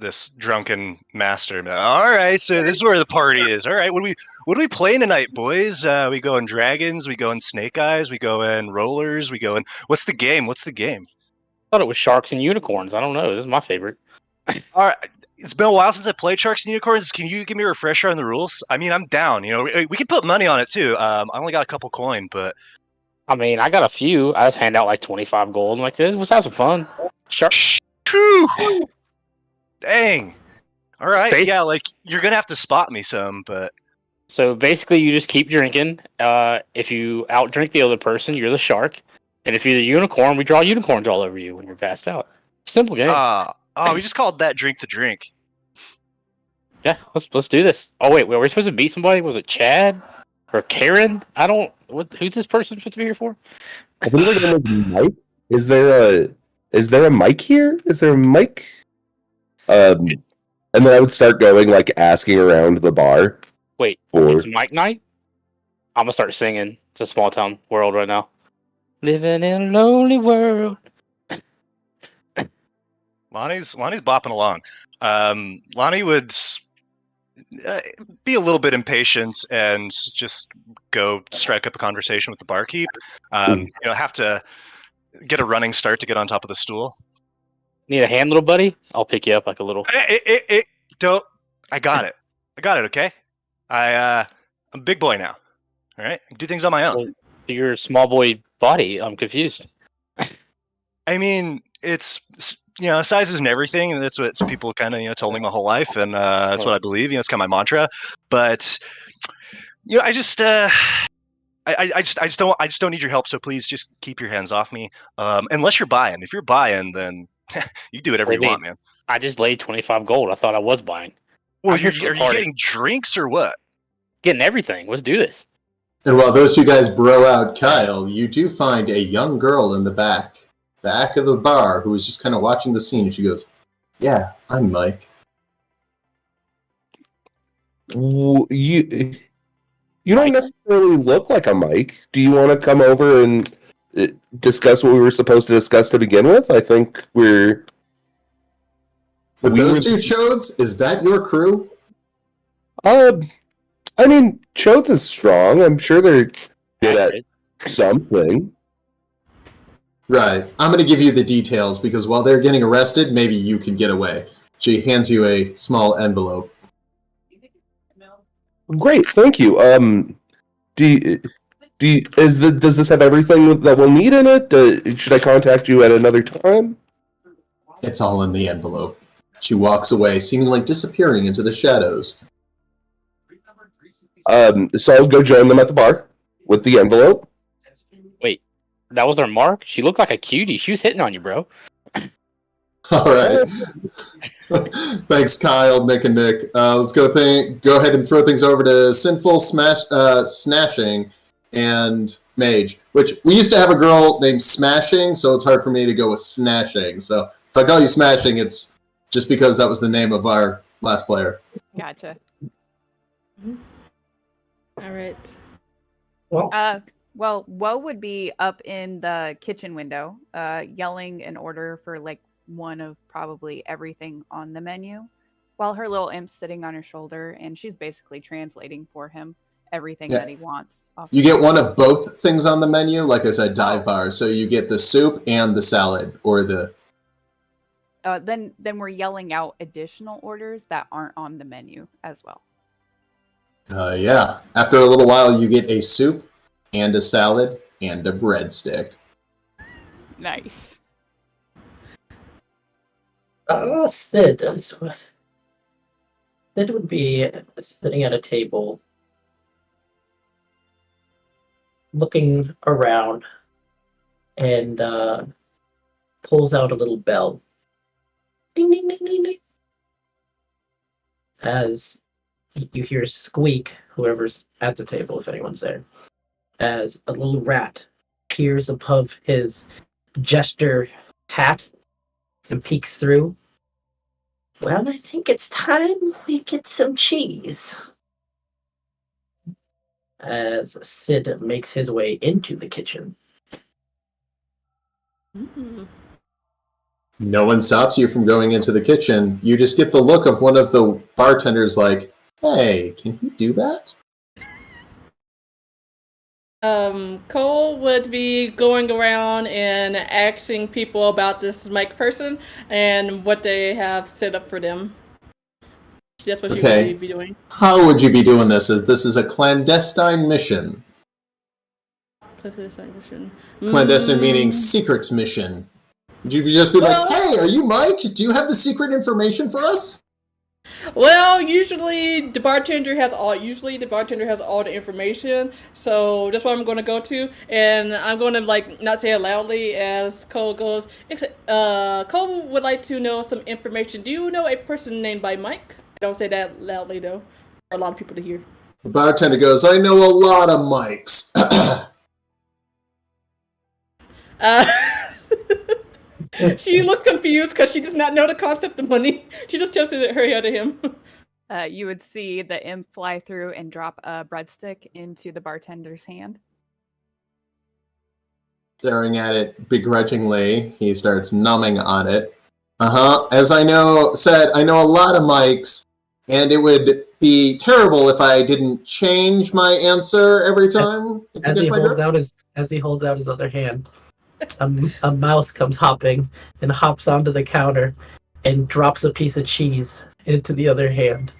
this drunken master. All right, so this is where the party is. All right, what are we playing tonight, boys? We go in dragons, we go in snake eyes, we go in rollers, we go in. What's the game? What's the game? I thought it was sharks and unicorns. I don't know. This is my favorite. All right. It's been a while since I played Sharks and Unicorns. Can you give me a refresher on the rules? I mean, I'm down. You know, we can put money on it too. I only got a couple coin, but I mean, I got a few. I just hand out like 25 gold. I'm like, let's have some fun. Sharks. True. Dang. All right. Yeah, like you're gonna have to spot me some, but so basically, you just keep drinking. If you outdrink the other person, you're the shark, and if you're the unicorn, we draw unicorns all over you when you're passed out. Simple game. We just called that drink the drink. Yeah, let's do this. Oh wait, were we supposed to beat somebody? Was it Chad or Karen? I don't. Who's this person supposed to be here for? I think we're gonna make Mike. Is there a mic here? Is there a mic? And then I would start going, like, asking around the bar. Wait, it's Mike night? I'm gonna start singing. It's a small town world right now. Living in a lonely world. Lonnie's bopping along. Lonnie would be a little bit impatient and just go strike up a conversation with the barkeep. You know, have to get a running start to get on top of the stool. Need a hand, little buddy? I'll pick you up like a little. Don't. I got it. Okay. I'm a big boy now. All right, I can do things on my own. Well, you're a small boy body. I'm confused. I mean, it's sizes and everything, and that's what people kind of told me my whole life, and that's what I believe. It's kind of my mantra. But I just don't need your help. So please, just keep your hands off me. Unless you're buying. If you're buying, then you do whatever you want, man. I just laid 25 gold. I thought I was buying. Well, are you getting drinks or what? Getting everything. Let's do this. And while those two guys bro out Kyle, you do find a young girl in the back of the bar who is just kind of watching the scene. And she goes, "Yeah, I'm Mike." You don't necessarily look like a Mike. Do you want to come over and discuss what we were supposed to discuss to begin with. I think we're... With those two chodes, is that your crew? I mean, Chodes is strong. I'm sure they're good at something. Right. I'm going to give you the details because while they're getting arrested, maybe you can get away. She hands you a small envelope. Great, thank you. Does this have everything that we'll need in it? Should I contact you at another time? It's all in the envelope. She walks away, seemingly disappearing into the shadows. So I'll go join them at the bar with the envelope. Wait, that was her mark? She looked like a cutie. She was hitting on you, bro. All right. Thanks, Kyle, Nick, and Nick. Let's go ahead and throw things over to Sinful Snashing and Mage, which we used to have a girl named Smashing, so it's hard for me to go with Snashing. So if I call you Smashing, it's just because that was the name of our last player. Gotcha. All right. Well, Woe would be up in the kitchen window, yelling an order for like one of probably everything on the menu, while her little imp's sitting on her shoulder, and she's basically translating for him everything that he wants. You get one of both things on the menu, like I said, dive bar. So you get the soup and the salad, or the... Then we're yelling out additional orders that aren't on the menu as well. Yeah. After a little while, you get a soup and a salad and a breadstick. Nice. Sid. Sid would be sitting at a table, looking around, and pulls out a little bell. Ding, ding, ding, ding, ding. As you hear squeak, whoever's at the table, if anyone's there, as a little rat peers above his jester hat and peeks through. Well, I think it's time we get some cheese. As Sid makes his way into the kitchen. Mm-hmm. No one stops you from going into the kitchen. You just get the look of one of the bartenders like, hey, can you do that? Cole would be going around and asking people about this mic person and what they have set up for them. That's what Okay. you would be doing. How would you be doing this? As this is a clandestine mission. Clandestine meaning secret mission. Would you just be like, hey, are you Mike? Do you have the secret information for us? Well, usually the bartender has all the information, so that's what I'm going to go to, and I'm going to not say it loudly as Cole goes. Cole would like to know some information. Do you know a person named by Mike? I don't say that loudly though, for a lot of people to hear. The bartender goes, I know a lot of Mikes. She looks confused because she does not know the concept of money. She just tells her to him. You would see the imp fly through and drop a breadstick into the bartender's hand. Staring at it begrudgingly, he starts numbing on it. As I know a lot of Mikes, and it would be terrible if I didn't change my answer every time. As he holds out his other hand, a mouse comes hopping and hops onto the counter and drops a piece of cheese into the other hand.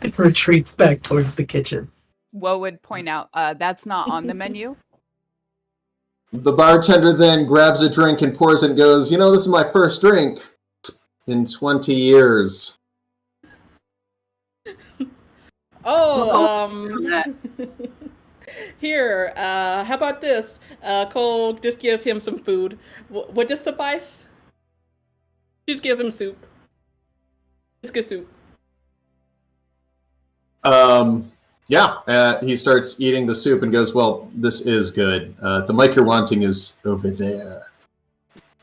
And retreats back towards the kitchen. Woe would point out, that's not on the menu. The bartender then grabs a drink and pours it and goes, this is my first drink in 20 years. Here, how about this? Cole just gives him some food. Would this suffice? Just gives him soup. It's good soup. He starts eating the soup and goes, well, this is good. The mic you're wanting is over there.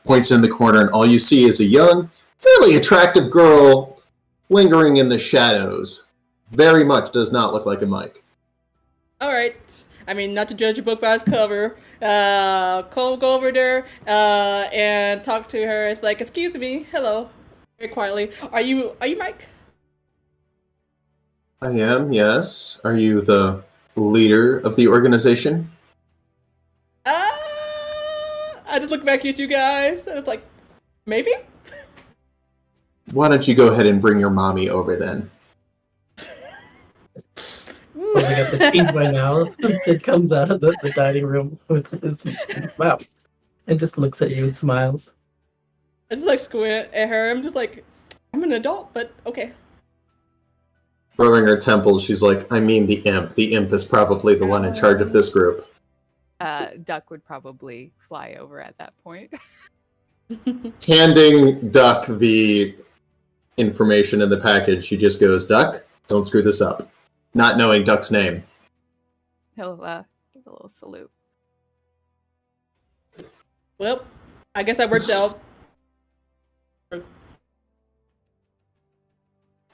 Points in the corner, and all you see is a young, fairly attractive girl lingering in the shadows. Very much does not look like a mic. All right. I mean, not to judge a book by its cover. Cole, go over there and talk to her. It's like, excuse me, hello, very quietly. Are you Mike? I am, yes. Are you the leader of the organization? I just look back at you guys and it's like, maybe? Why don't you go ahead and bring your mommy over then? Holding up the cheese by now, it comes out of the dining room with his mouth and just looks at you and smiles. I just like squint at her. I'm just like, I'm an adult, but okay. Rubbing her temples, she's like, I mean the imp. The imp is probably the one in charge of this group. Duck would probably fly over at that point. Handing Duck the information in the package, she just goes, Duck, don't screw this up. Not knowing Duck's name. He'll give a little salute. Well, I guess I worked out.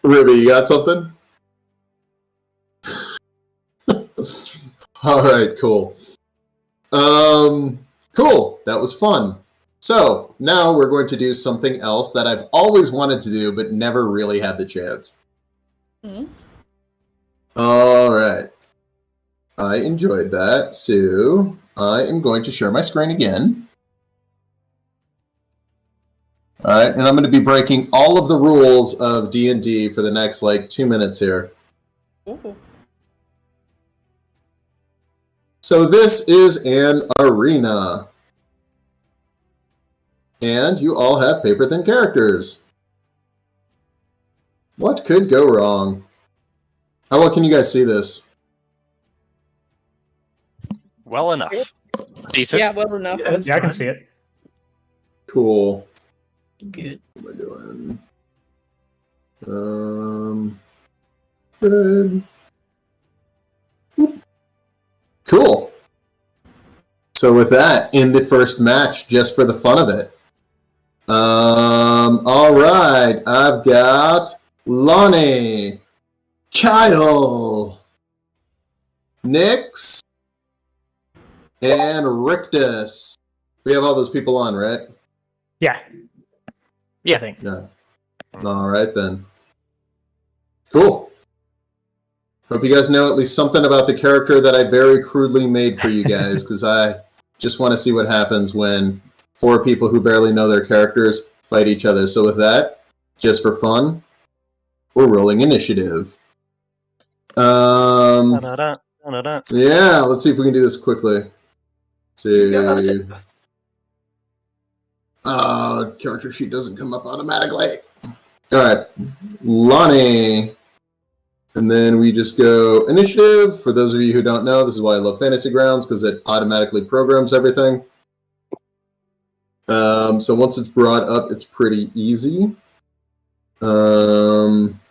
Ruby, you got something? Alright, cool. Cool. That was fun. So, now we're going to do something else that I've always wanted to do, but never really had the chance. Mm-hmm. Alright. I enjoyed that, so I am going to share my screen again. Alright, and I'm going to be breaking all of the rules of D&D for the next, 2 minutes here. Ooh. So this is an arena. And you all have paper-thin characters. What could go wrong? How well can you guys see this? Well enough. Decent. Yeah, well enough. Yeah, I can see it. Cool. Good. What am I doing? Good. Cool. So with that, in the first match, just for the fun of it. All right, I've got Lonnie, Kyle, Nix, and Rictus. We have all those people on, right? Yeah. Yeah. I think. Yeah. All right, then. Cool. Hope you guys know at least something about the character that I very crudely made for you guys, because I just want to see what happens when 4 people who barely know their characters fight each other. So with that, just for fun, we're rolling initiative. Da-da-da, da-da-da. Yeah, let's see if we can do this quickly. Let's see. Character sheet doesn't come up automatically. All right, Lonnie. And then we just go initiative. For those of you who don't know, this is why I love Fantasy Grounds, because it automatically programs everything. So once it's brought up, it's pretty easy.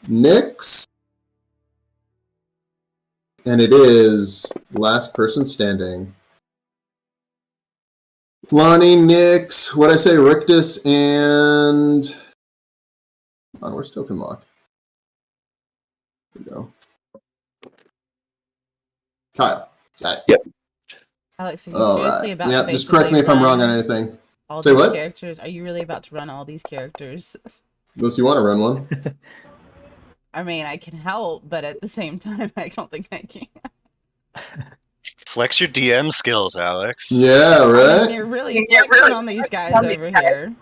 Nix. And it is last person standing. Lonnie, Nix, what'd I say? Rictus and... Come on, where's Token Lock? There we go. Kyle. Got it. Yep. Alex, are you All seriously right. about Yeah, to just correct me if I'm wrong on anything. all Say these what? characters? Are you really about to run all these characters? Unless you want to run one. I mean, I can help, but at the same time, I don't think I can. Flex your DM skills, Alex. Yeah, I mean, right? you're really flexing on these guys over here.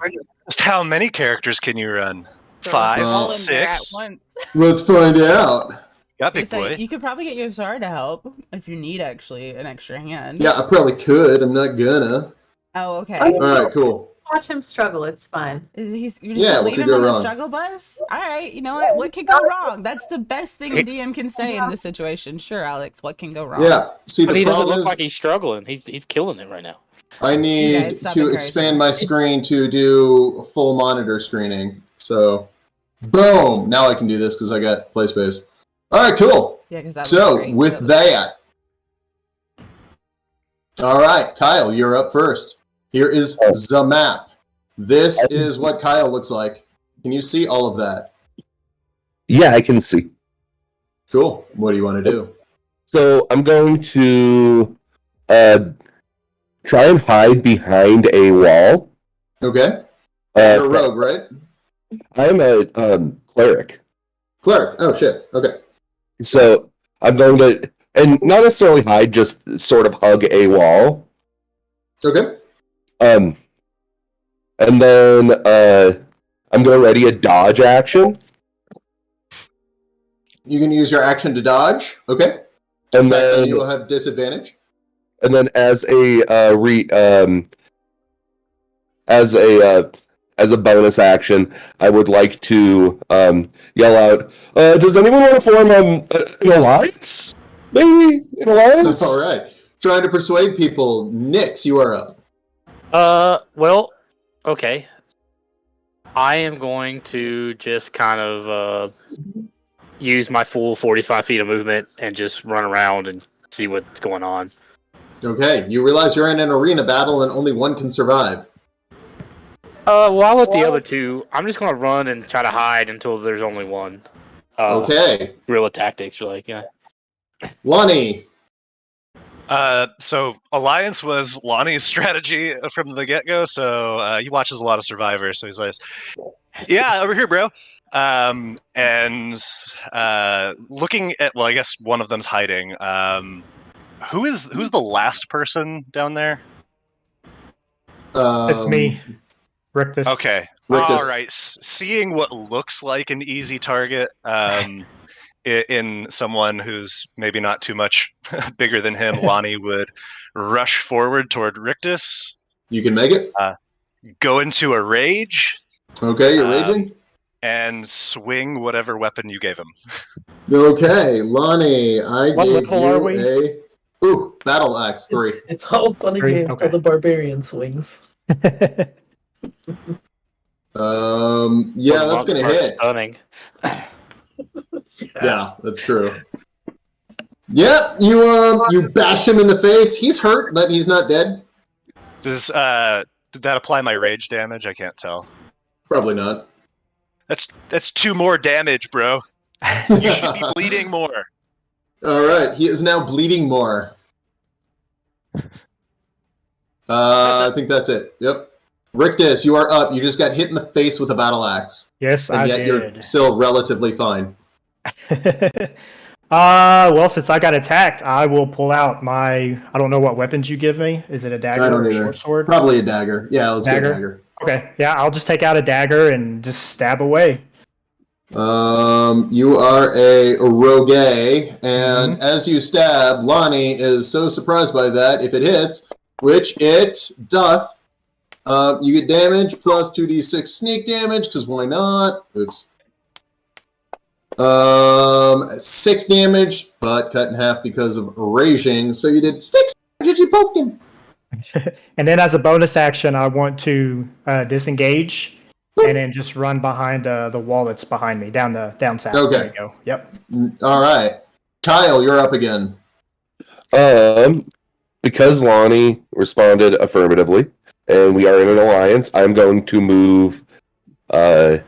Just how many characters can you run? Throw 5, them all in there at 6? once. Let's find out. Got They big say boy. you could probably get your Zara to help if you need actually an extra hand. Yeah, I probably could. I'm not gonna. Oh, okay. Oh, All right, cool. Watch him struggle. It's fine. You're just Yeah, gonna what leave could him go on the wrong? struggle bus? All right, you know what? What could go wrong? That's the best thing a DM can say in this situation. Sure, Alex, what can go wrong? Yeah, see, But the he doesn't problem look is like he's struggling. He's killing it right now. I need guys stop to encouraging expand him. my screen to do full monitor screening. So, boom! Now I can do this because I got play space. All right, cool. Yeah, because that So, great. with that, all right, Kyle, you're up first. Here is the map. This is what Kyle looks like. Can you see all of that? Yeah, I can see. Cool. What do you want to do? So I'm going to try and hide behind a wall. Okay. You're a Okay. rogue, right? I'm a cleric. Cleric. Oh shit. Okay. So I'm going to, and not necessarily hide, just sort of hug a wall. Okay. And then I'm going to ready a dodge action. You can use your action to dodge. Okay. And Attacks then on you will have disadvantage. And then as a as a bonus action, I would like to yell out, "Does anyone want to form an alliance? Maybe an alliance?" All right. Trying to persuade people. Nix, you are up. Well, okay. I am going to just kind of use my full 45 feet of movement and just run around and see what's going on. Okay. You realize you're in an arena battle and only one can survive. Well, I'll let the other two. I'm just gonna run and try to hide until there's only one. Okay. Guerrilla tactics, like yeah. Lonnie. So Alliance was Lonnie's strategy from the get-go, so he watches a lot of Survivor, so he's like, yeah, over here, bro. And looking at, well, I guess one of them's hiding. Who's the last person down there? It's me, Rictus. Okay. Rictus. All right. Seeing what looks like an easy target in someone who's maybe not too much bigger than him, Lonnie would rush forward toward Rictus. You can make it. Go into a rage. Okay, you're raging. And swing whatever weapon you gave him. Okay, Lonnie, What gave level you are we? Ooh, battle axe 3. It's all fun and Three, games okay. till the barbarian swings. Yeah, that's gonna hit. Stunning. Yeah, that's true. Yeah, you bash him in the face. He's hurt, but he's not dead. Did that apply my rage damage? I can't tell. Probably not. That's 2 more damage, bro. You should be bleeding more. All right, he is now bleeding more. I think that's it. Yep. Rictus, you are up. You just got hit in the face with a battle axe. Yes, and I yet did. You're still relatively fine. Well, since I got attacked, I will pull out my. I don't know what weapons you give me. Is it a dagger I don't or a either. short sword? Probably a dagger. Yeah, let's get a dagger. Okay, yeah, I'll just take out a dagger and just stab away. You are a rogue, and as you stab, Lonnie is so surprised by that. If it hits, which it doth, you get damage plus 2d6 sneak damage, because why not? Oops. 6 damage, but cut in half because of raging. So you did 6 damage. You poked him. And then as a bonus action, I want to disengage and then just run behind the wall that's behind me, down south. Okay. There you go. Yep. All right. Kyle, you're up again. Because Lonnie responded affirmatively, and we are in an alliance, I'm going to move. I'm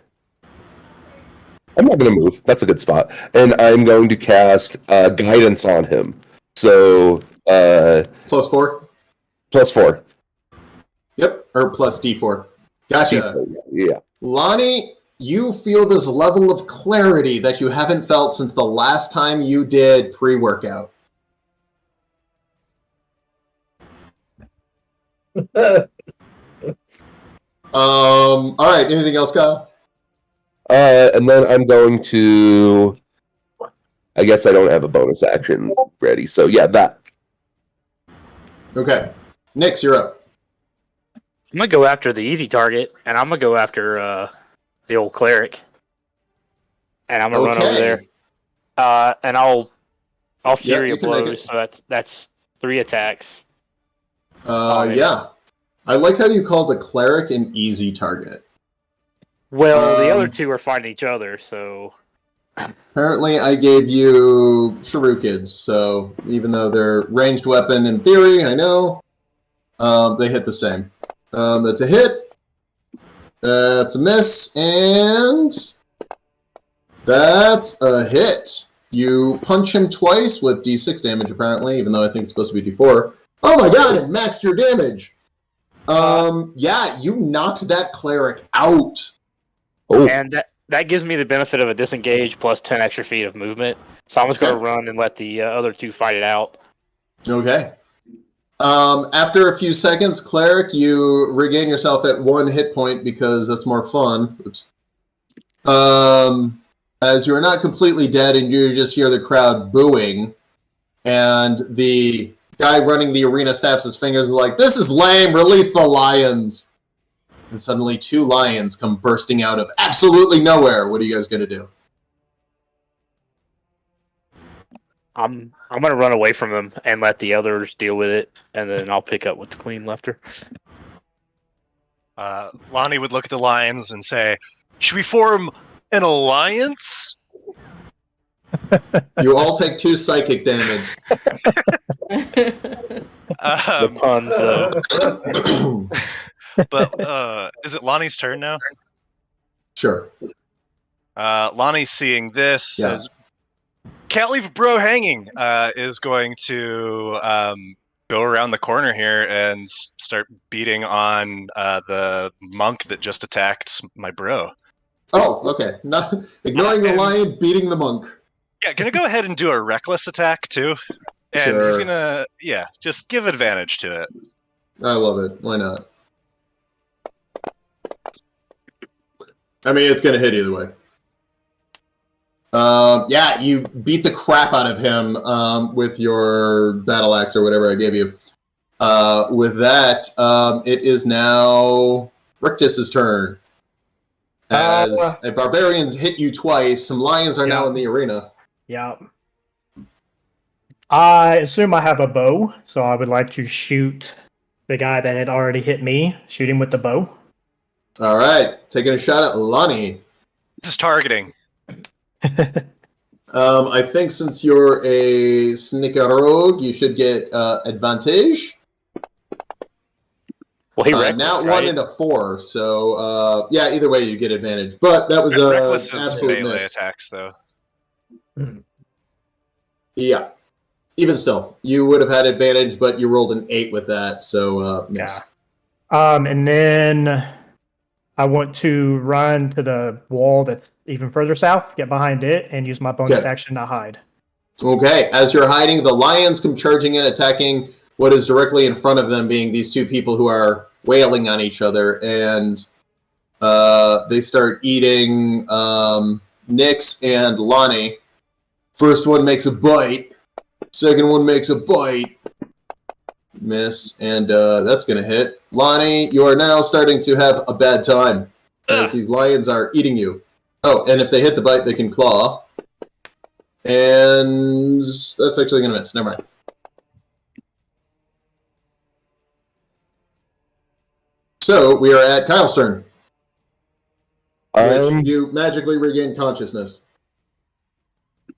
not going to move. That's a good spot. And I'm going to cast guidance on him. So +4. +4. Yep, or plus D4. Gotcha. D4, yeah. Lonnie, you feel this level of clarity that you haven't felt since the last time you did pre-workout. All right, anything else, Kyle? And then I'm going to. I guess I don't have a bonus action ready. So yeah, that. Okay. Nix, you're up. I'm gonna go after the easy target, and I'm gonna go after the old cleric, and I'm gonna run over there. And I'll fury you can make blows. it. So that's 3 attacks. Yeah. I like how you called a cleric an easy target. Well, the other 2 are fighting each other, so. Apparently, I gave you Shurikids, so even though they're ranged weapon in theory, I know, they hit the same. That's a hit. That's a miss, and that's a hit. You punch him twice with D6 damage, apparently, even though I think it's supposed to be D4. Oh my god, it maxed your damage! Yeah, you knocked that cleric out. Oh, And that gives me the benefit of a disengage plus 10 extra feet of movement. So I'm just going to run and let the other two fight it out. Okay. After a few seconds, cleric, you regain yourself at 1 hit point because that's more fun. Oops. As you are not completely dead and you just hear the crowd booing, and the guy running the arena snaps his fingers like, "This is lame, release the lions!" And suddenly 2 lions come bursting out of absolutely nowhere. What are you guys going to do? I'm going to run away from them and let the others deal with it, and then I'll pick up what the queen left her. Lonnie would look at the lions and say, "Should we form an alliance?" You all take 2 psychic damage. The puns, But is it Lonnie's turn now? Sure. Lonnie, seeing this, says, "Can't leave a bro hanging," is going to go around the corner here and start beating on the monk that just attacked my bro. Oh, okay. Not ignoring the lion, beating the monk. Yeah, gonna go ahead and do a reckless attack too. And he's gonna, just give advantage to it. I love it. Why not? I mean, it's going to hit either way. Yeah, you beat the crap out of him with your battle axe or whatever I gave you. With that, it is now Rictus's turn. As a barbarian's hit you twice, some lions are now in the arena. Yeah. I assume I have a bow, so I would like to shoot the guy that had already hit me. Shoot him with the bow. All right, taking a shot at Lonnie. This is targeting. I think since you're a sneaker rogue, you should get advantage. Well, he reckless, now right? 1 and a 4, so yeah, either way you get advantage. But that was Reckless an is absolute melee miss. attacks, though. Yeah. Even still, you would have had advantage, but you rolled an 8 with that, so miss. And then I want to run to the wall that's even further south, get behind it, and use my bonus action to hide. Okay, as you're hiding, the lions come charging in, attacking what is directly in front of them, being these 2 people who are wailing on each other, and they start eating Nyx and Lonnie. First one makes a bite. Second one makes a bite. Miss, and that's going to hit. Lonnie, you are now starting to have a bad time as these lions are eating you. Oh, and if they hit the bite, they can claw. And that's actually going to miss. Never mind. So we are at Kyle's turn. You magically regain consciousness.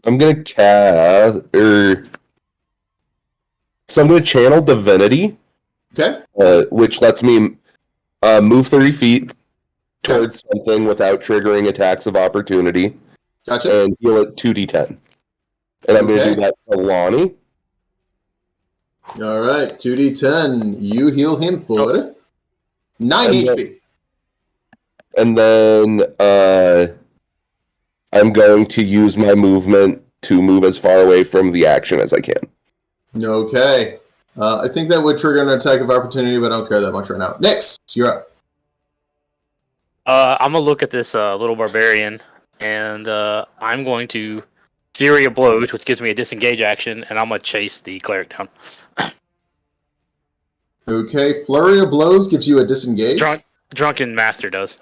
I'm gonna cast, so I'm gonna channel Divinity. Okay. Which lets me move 30 feet towards something without triggering attacks of opportunity. Gotcha. And heal it 2d10. And I'm gonna do that to Lonnie. All right, 2d10. You heal him for 9 HP. And then I'm going to use my movement to move as far away from the action as I can. Okay. I think that would trigger an attack of opportunity, but I don't care that much right now. Next, you're up. I'm going to look at this little barbarian, and I'm going to Fury of Blows, which gives me a disengage action, and I'm going to chase the cleric down. Okay, Flurry of Blows gives you a disengage. Drunken Master does.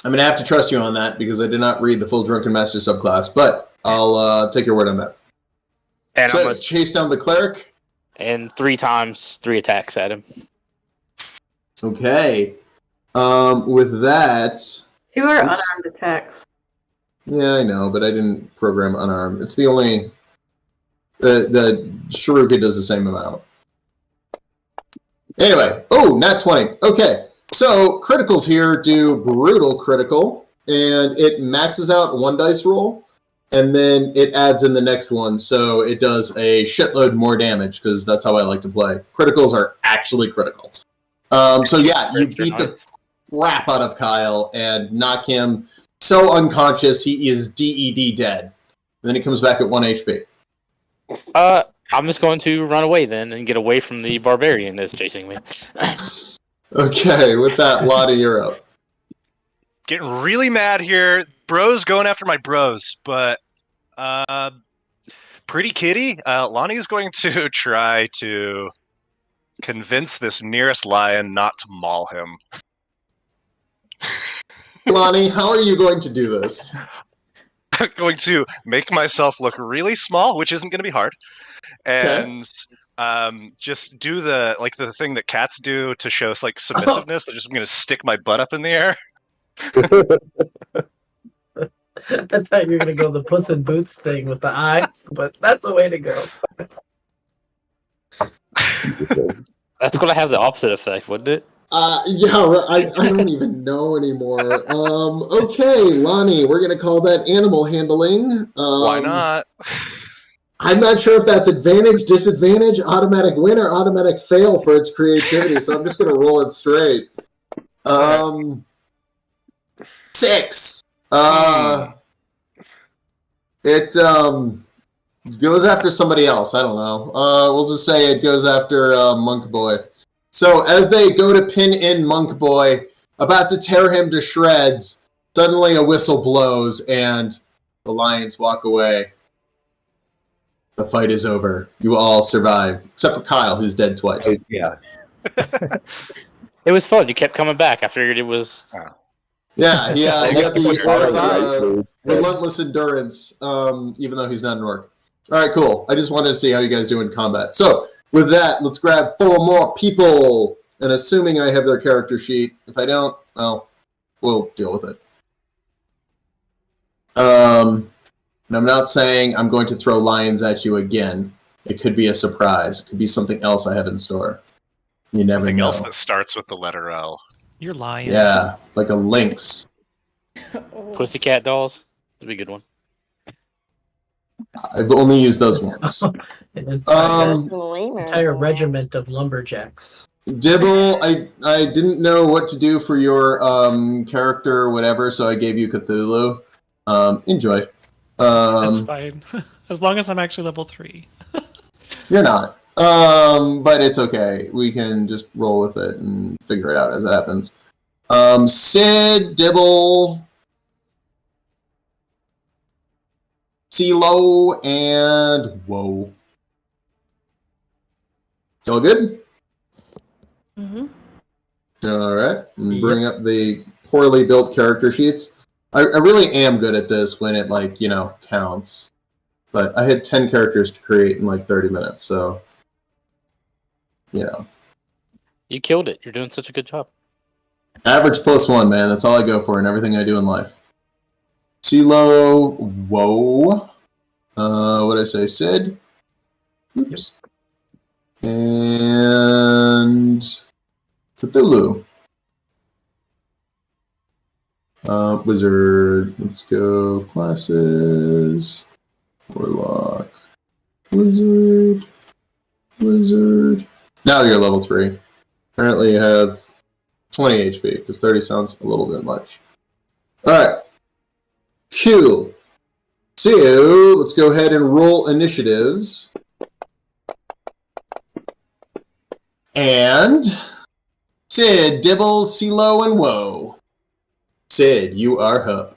I'm going to have to trust you on that because I did not read the full Drunken Master subclass, but I'll take your word on that. And so I'm gonna chase down the cleric. And 3 times, 3 attacks at him. Okay. With that... 2 are unarmed attacks. Yeah, I know, but I didn't program unarmed. It's the only... The Shiruka does the same amount. Anyway. Oh, nat 20. Okay. So, criticals here do brutal critical, and it maxes out 1 dice roll. and then it adds in the next one, so it does a shitload more damage, because that's how I like to play. Criticals are actually critical. So yeah, you beat the crap out of Kyle and knock him so unconscious he is DED dead. And then he comes back at 1 HP. I'm just going to run away then and get away from the barbarian that's chasing me. Okay, with that, Lottie, you're up. Getting really mad here. Bros going after my bros, but Pretty Kitty, Lonnie's going to try to convince this nearest lion not to maul him. Lonnie, how are you going to do this? I'm going to make myself look really small, which isn't going to be hard, and just do the thing that cats do to show submissiveness. I'm just going to stick my butt up in the air. I thought you were gonna go the Puss in Boots thing with the eyes, but that's the way to go. That's going to have the opposite effect, wouldn't it? Yeah, I don't even know anymore. Okay, Lonnie, we're going to call that animal handling. Why not? I'm not sure if that's advantage, disadvantage, automatic win, or automatic fail for its creativity, so I'm just going to roll it straight. 6. It goes after somebody else. I don't know. We'll just say it goes after Monk Boy. So as they go to pin in Monk Boy, about to tear him to shreds, suddenly a whistle blows and the lions walk away. The fight is over. You all survive, except for Kyle, who's dead twice. Yeah. It was fun. You kept coming back. I figured it was... Yeah, he got the relentless endurance, even though he's not an orc. All right, cool. I just wanted to see how you guys do in combat. So, with that, let's grab 4 more people. And assuming I have their character sheet, if I don't, well, we'll deal with it. And I'm not saying I'm going to throw lions at you again. It could be a surprise. It could be something else I have in store. You never Something know. else that starts with the letter L. You're lying. Yeah, like a lynx. Pussycat dolls. That'd be a good one. I've only used those once. Entire regiment of lumberjacks. Dibble, I didn't know what to do for your character or whatever, so I gave you Cthulhu. Enjoy. That's fine. As long as I'm actually level 3. You're not. But it's okay. We can just roll with it and figure it out as it happens. Sid, Dibble, CeeLo, and Whoa. All good? Mm-hmm. All right. Bring up the poorly built character sheets. I really am good at this when it, counts. But I had 10 characters to create in, 30 minutes, so... You killed it. You're doing such a good job. Average +1, man. That's all I go for in everything I do in life. CeeLo, Whoa. What'd I say? Sid? Oops. And Cthulhu. Wizard. Let's go. Classes. Warlock. Wizard. Now you're level 3. Apparently you have 20 HP, because 30 sounds a little bit much. Alright. Cool. So, let's go ahead and roll initiatives. And Sid, Dibble, CeeLo, and Whoa. Sid, you are up.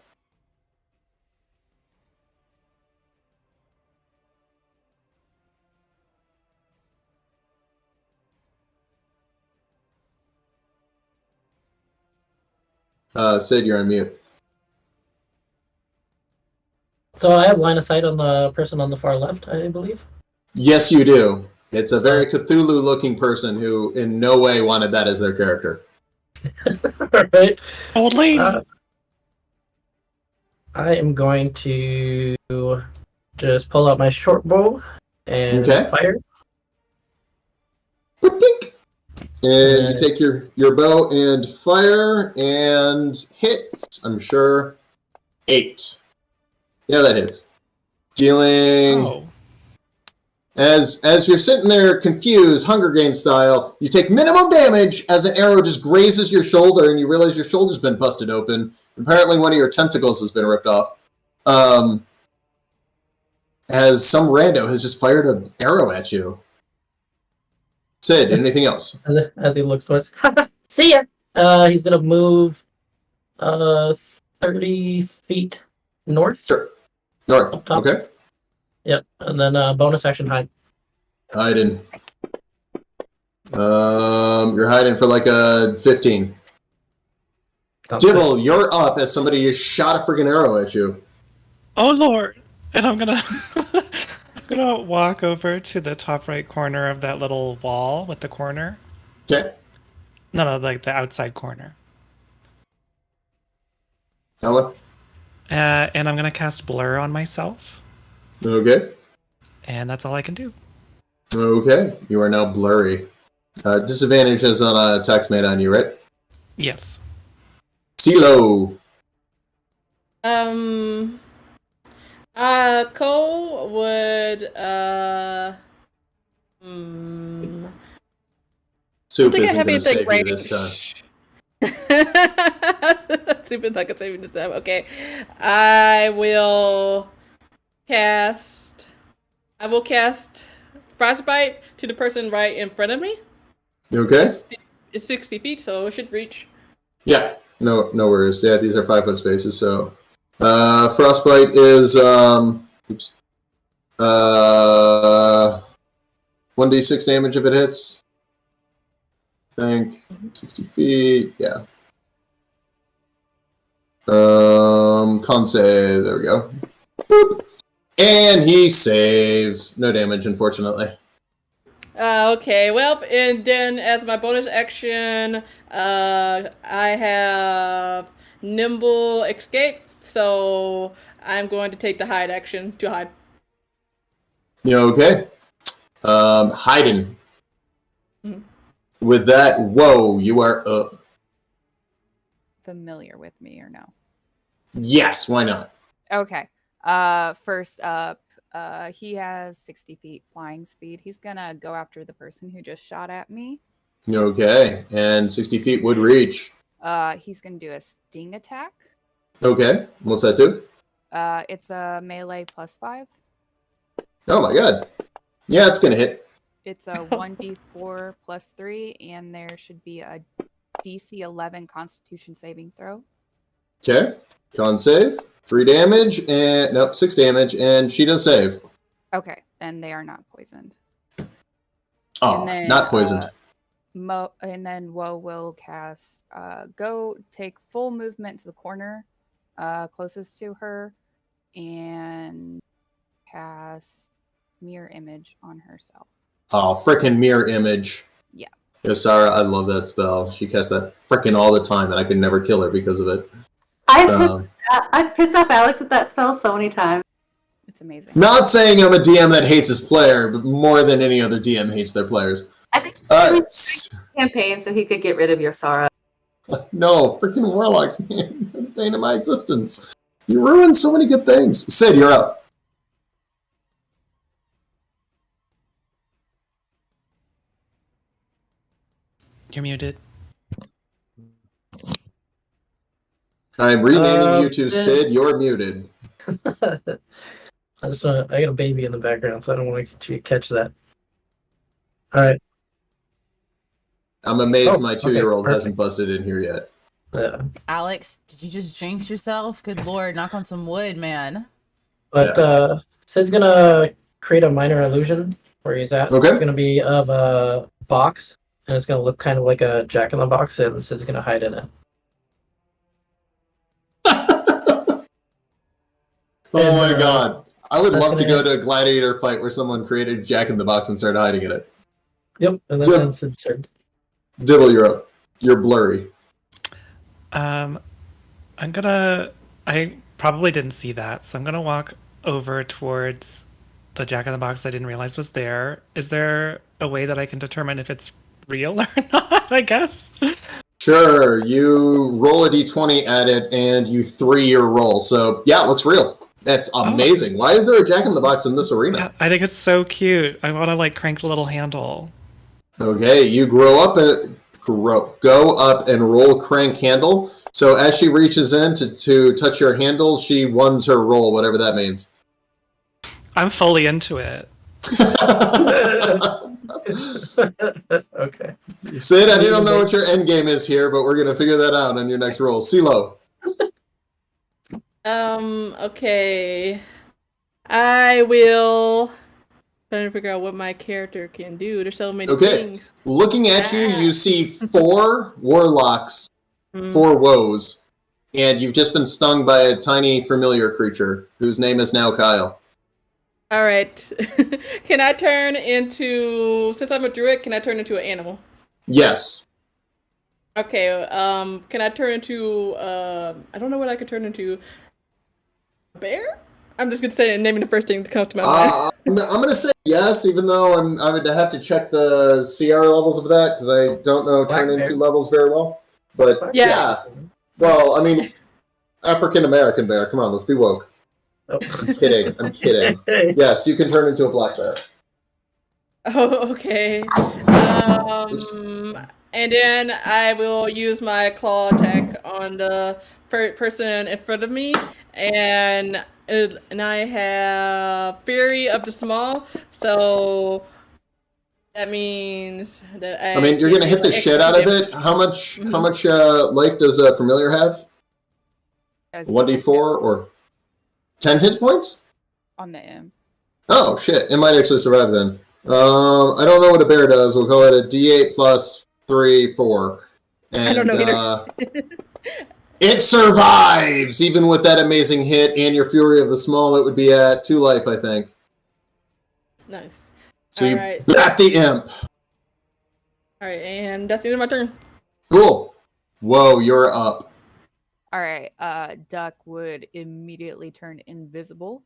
Sid, you're on mute. So I have line of sight on the person on the far left, I believe. Yes, you do. It's a very Cthulhu-looking person who in no way wanted that as their character. Right. Old lady. I am going to just pull out my short bow and fire. And you take your bow and fire and hits, I'm sure. 8. Yeah, that hits. Dealing... Oh. As you're sitting there confused, Hunger Games style, you take minimum damage as an arrow just grazes your shoulder and you realize your shoulder's been busted open. Apparently one of your tentacles has been ripped off. As some rando has just fired an arrow at you. Sid, anything else? As he looks towards, see ya. He's gonna move 30 feet north. Sure. North. Okay. Yep, and then bonus action hide. Hiding. You're hiding for like a 15. Dibble, you're up as somebody just shot a friggin' arrow at you. Oh lord! And I'm gonna walk over to the top right corner of that little wall with the corner. Okay. No, like the outside corner. Ella? And I'm gonna cast Blur on myself. Okay. And that's all I can do. Okay. You are now blurry. Disadvantage is on attacks made on you, right? Yes. CeeLo. Cole would Soup think I isn't have going to anything save you this time. Super not gonna save me this time. Okay, I will cast Frostbite to the person right in front of me. You okay? It's 60 feet, so it should reach. Yeah. No worries. Yeah, these are 5-foot spaces, so... Frostbite is, 1d6 damage if it hits. I think 60 feet, yeah. Con save, there we go. Boop. And he saves. No damage, unfortunately. Okay, well, and then as my bonus action, I have Nimble Escape, so I'm going to take the hide action to hide. You okay? Hiding. Mm-hmm. With that, whoa, you are up. Familiar with me or no? Yes, why not? Okay. First up, he has 60 feet flying speed. He's gonna go after the person who just shot at me. Okay, and 60 feet would reach. He's gonna do a sting attack. Okay, what's that do? It's a melee +5. Oh my god. Yeah, it's gonna hit. It's a 1d4 +3, and there should be a DC 11 Constitution saving throw. Okay, con save. 3 damage, and... Nope, 6 damage, and she does save. Okay, and they are not poisoned. Oh, then, not poisoned. And then Woe will cast, go take full movement to the corner closest to her and cast Mirror Image on herself. Oh, frickin' mirror image. Yeah. Yosara, I love that spell. She casts that frickin' all the time, and I could never kill her because of it. I've pissed off Alex with that spell so many times. It's amazing. Not saying I'm a DM that hates his player, but more than any other DM hates their players. I think he was campaign so he could get rid of Yosara. No, freaking warlocks, man. They're the pain of my existence. You ruined so many good things. Sid, you're up. You're muted. I'm renaming you to Sid. You're muted. I got a baby in the background, so I don't want to catch that. All right. I'm amazed my okay, 2-year-old perfect. hasn't busted in here yet. Yeah. Alex, did you just jinx yourself? Good lord, knock on some wood, man. But Sid's gonna create a minor illusion where he's at. Okay. It's gonna be of a box, and it's gonna look kind of like a jack-in-the-box, and Sid's gonna hide in it. Oh my god. I would that's love to gonna- go to a gladiator fight where someone created Jack in the Box and started hiding in it. Yep, and then ends Sid's turn. Dibble, you're up. You're blurry. I probably didn't see that, so I'm gonna walk over towards the Jack-in-the-Box I didn't realize was there. Is there a way that I can determine if it's real or not, I guess? Sure, you roll a d20 at it and you 3 your roll. So, yeah, it looks real. That's amazing. Why is there a Jack-in-the-Box in this arena? Yeah, I think it's so cute. I want to like crank the little handle. Okay, you go up and roll crank handle. So as she reaches in to touch your handle, she ones her roll, whatever that means. I'm fully into it. Okay. Sid, I don't know what your end game is here, but we're gonna figure that out on your next roll. CeeLo. Okay. I will trying to figure out what my character can do. There's so many things. Looking at you, you see 4 warlocks, 4 woes, and you've just been stung by a tiny familiar creature whose name is now Kyle. All right. Can I turn into, since I'm a druid, can I turn into an animal? Yes. Okay. Can I turn into? I don't know what I could turn into. A bear? I'm just gonna say and naming the first thing that comes to my mind. I'm gonna say yes, even though I would have to check the CR levels of that because I don't know turn into levels very well. But yeah. Well, I mean, African American bear. Come on, let's be woke. I'm kidding. Yes, you can turn into a black bear. Oh, okay. And then I will use my claw attack on the person in front of me, and I have Fury of the Small, so that means that I mean, you're gonna hit the shit out of it. How much life does a familiar have? 1d4 or 10 hit points? On the M. Oh shit! It might actually survive then. I don't know what a bear does. We'll call it a D8 plus 3, 4. And, I don't know either. It survives! Even with that amazing hit and your Fury of the Small, it would be at 2 life, I think. Nice. So you bat the imp. Alright, and that's the end of my turn. Cool. Whoa, you're up. All right. Duck would immediately turn invisible.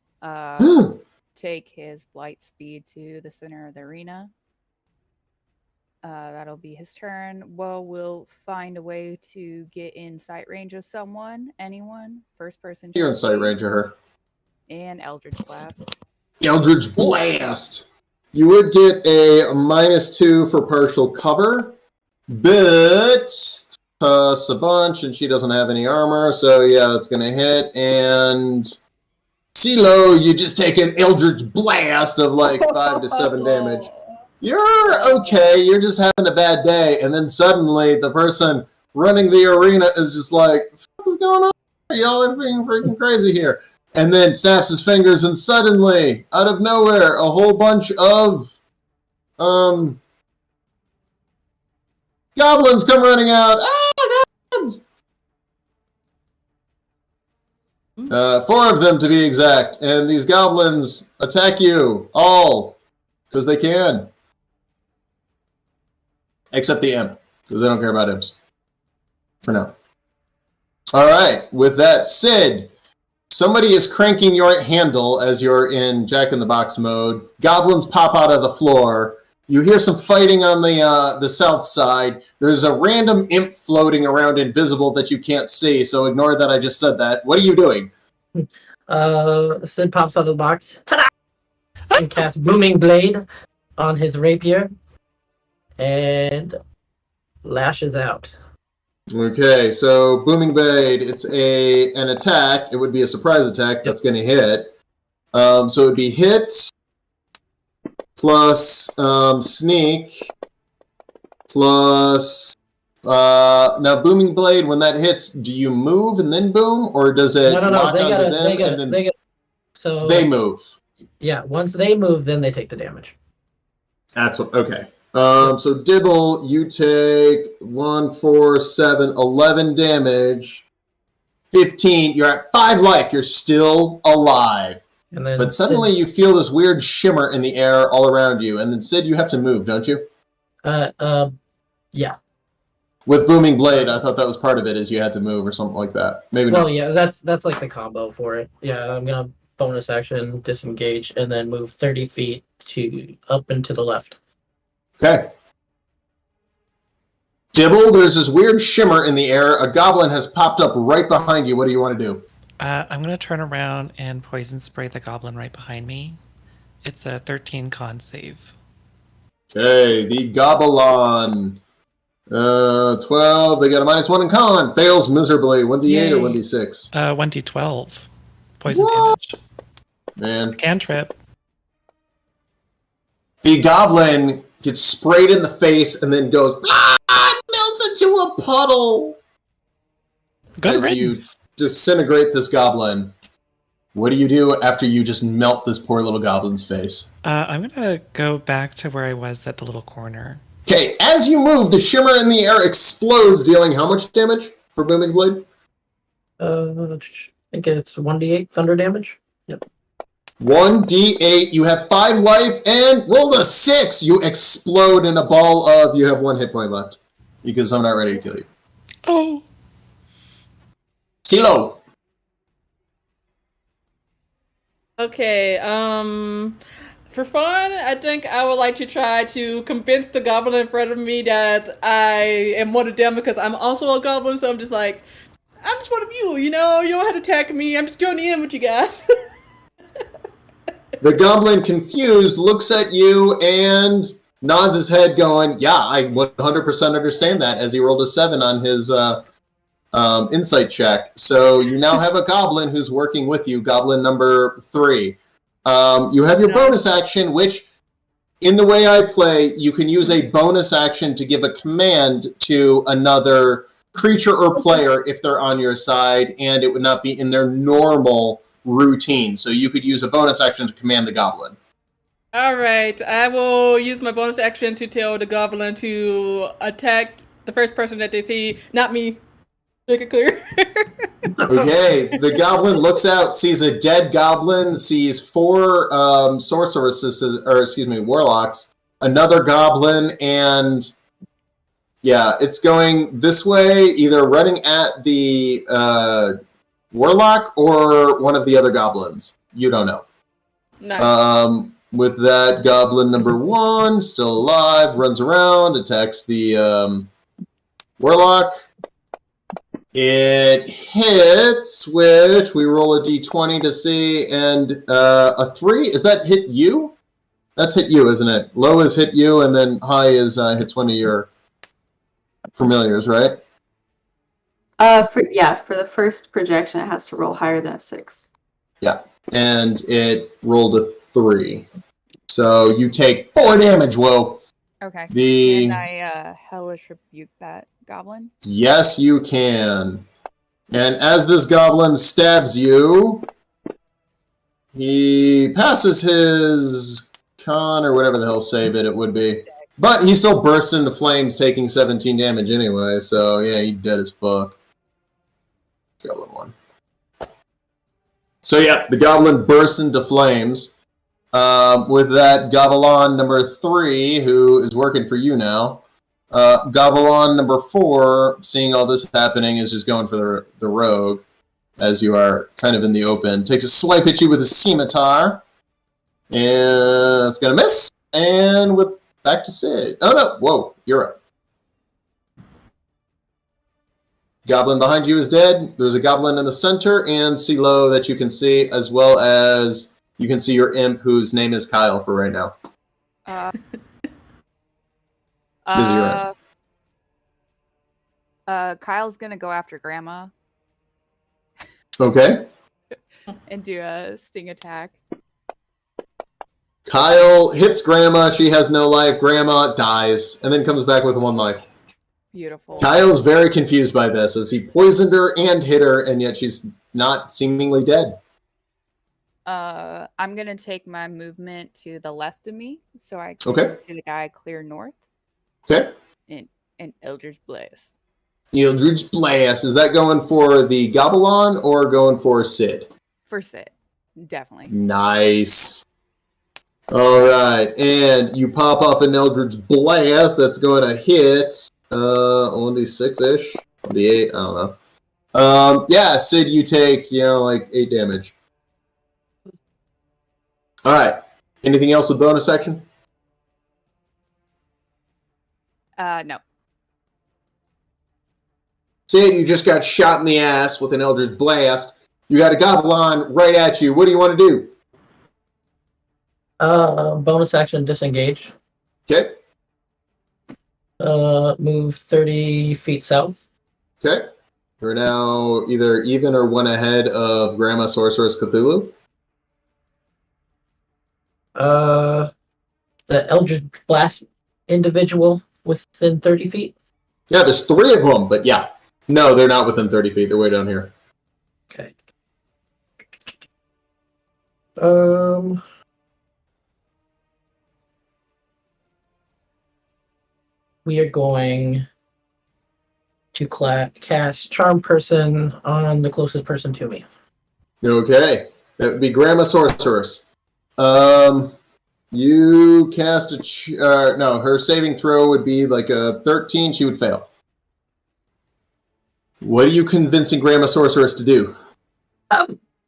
Take his blight speed to the center of the arena. That'll be his turn. Well, we'll find a way to get in sight range of someone, anyone, first person. You're in sight range of her. And Eldritch Blast. Eldritch Blast! You would get a -2 for partial cover, but plus a bunch, and she doesn't have any armor, so yeah, it's gonna hit, and CeeLo, you just take an Eldritch Blast of like 5 to 7 damage. You're okay, you're just having a bad day, and then suddenly the person running the arena is just like, what is going on? Y'all are being freaking crazy here. And then snaps his fingers, and suddenly, out of nowhere, a whole bunch of goblins come running out. Ah, goblins! 4 of them to be exact, and these goblins attack you all because they can. Except the imp, because they don't care about imps. For now. Alright, with that, Sid, somebody is cranking your handle as you're in Jack-in-the-Box mode. Goblins pop out of the floor. You hear some fighting on the south side. There's a random imp floating around invisible that you can't see, so ignore that I just said that. What are you doing? Sid pops out of the box. Ta-da! And casts Booming Blade on his rapier. And lashes out. Okay, so Booming Blade, it's an attack. It would be a surprise attack that's going to hit. So it would be hit plus sneak plus... now, Booming Blade, when that hits, do you move and then boom? Or does it lock onto them and then they move? Yeah, once they move, then they take the damage. That's what... Okay. So Dibble, you take 1, 4, 7, 11 damage. 15. You're at 5 life. You're still alive. And then but suddenly you feel this weird shimmer in the air all around you. And then Sid, you have to move, don't you? Yeah. With Booming Blade, I thought that was part of it, is you had to move or something like that. Maybe not. Well, yeah, that's like the combo for it. Yeah, I'm gonna bonus action, disengage, and then move 30 feet to up and to the left. Okay. Dibble, there's this weird shimmer in the air. A goblin has popped up right behind you. What do you want to do? I'm going to turn around and poison spray the goblin right behind me. It's a 13 con save. Okay, the Goblin. 12. They got a -1 in con. Fails miserably. 1d8 or 1d6? 1d12. Poison damage. Man. Cantrip. The Goblin gets sprayed in the face and then goes, melts into a puddle. Good as you riddance. disintegrate this Goblin. What do you do after you just melt this poor little Goblin's face? I'm going to go back to where I was at the little corner. Okay, as you move, the shimmer in the air explodes, dealing how much damage for Booming Blade? I think it's 1d8 thunder damage. Yep. 1d8, you have 5 life, and roll a 6! You explode in a ball of, you have 1 hit point left. Because I'm not ready to kill you. Oh. CeeLo! Okay, for fun, I think I would like to try to convince the goblin in front of me that I am one of them because I'm also a goblin, so I'm just like, I'm just one of you, you know? You don't have to attack me, I'm just joining in with you guys. The Goblin, confused, looks at you and nods his head going, yeah, I 100% understand that, as he rolled a 7 on his insight check. So you now have a Goblin who's working with you, Goblin number 3. You have your bonus action, which, in the way I play, you can use a bonus action to give a command to another creature or player if they're on your side, and it would not be in their normal routine. So you could use a bonus action to command the Goblin. Alright, I will use my bonus action to tell the goblin to attack the first person that they see, not me. Make it clear. Okay, the Goblin looks out, sees a dead Goblin, sees 4 sorceresses, or excuse me, warlocks, another Goblin, and yeah, it's going this way, either running at the warlock or one of the other goblins. You don't know. Nice. With that, Goblin number 1, still alive, runs around, attacks the warlock. It hits, which we roll a d20 to see, and a 3. Is that hit you? That's hit you, isn't it? Low is hit you, and then high is hits one of your familiars, right? For the first projection, it has to roll higher than a 6. Yeah, and it rolled a 3. So you take 4 damage, whoa. Okay. Can I hellish rebuke that goblin? Yes, you can. And as this goblin stabs you, he passes his con or whatever the hell save it would be. But he still bursts into flames, taking 17 damage anyway. So yeah, he's dead as fuck. Goblin 1. So yeah, the goblin bursts into flames. With that, Goblin number 3, who is working for you now. Goblin number 4, seeing all this happening, is just going for the rogue, as you are kind of in the open. Takes a swipe at you with his scimitar. And it's going to miss. And with back to Sid. Oh no, whoa, you're up. Goblin behind you is dead. There's a goblin in the center, and CeeLo that you can see, as well as you can see your imp, whose name is Kyle for right now. This is your imp. Kyle's gonna go after Grandma Okay. and do a sting attack. Kyle hits Grandma. She has no life. Grandma dies, and then comes back with 1 life. Beautiful. Kyle's very confused by this, as he poisoned her and hit her, and yet she's not seemingly dead. I'm gonna take my movement to the left of me, so I can see the guy clear north. Okay. And Eldritch Blast. Eldritch Blast. Is that going for the Goblin or going for Sid? For Sid, definitely. Nice. All right, and you pop off an Eldritch Blast that's going to hit 1d6-ish, 1d8, I don't know. Yeah, Sid, you take, like 8 damage. All right. Anything else with bonus action? No. Sid, you just got shot in the ass with an Eldritch Blast. You got a goblin right at you. What do you want to do? Bonus action disengage. Okay. Move 30 feet south. Okay. We're now either even or one ahead of Grandma Sorceress Cthulhu. The Eldritch Blast individual within 30 feet. Yeah, there's 3 of them, but yeah. No, they're not within 30 feet. They're way down here. Okay. We are going to cast Charm Person on the closest person to me. Okay. That would be Grandma Sorceress. You cast a... no, her saving throw would be like a 13. She would fail. What are you convincing Grandma Sorceress to do?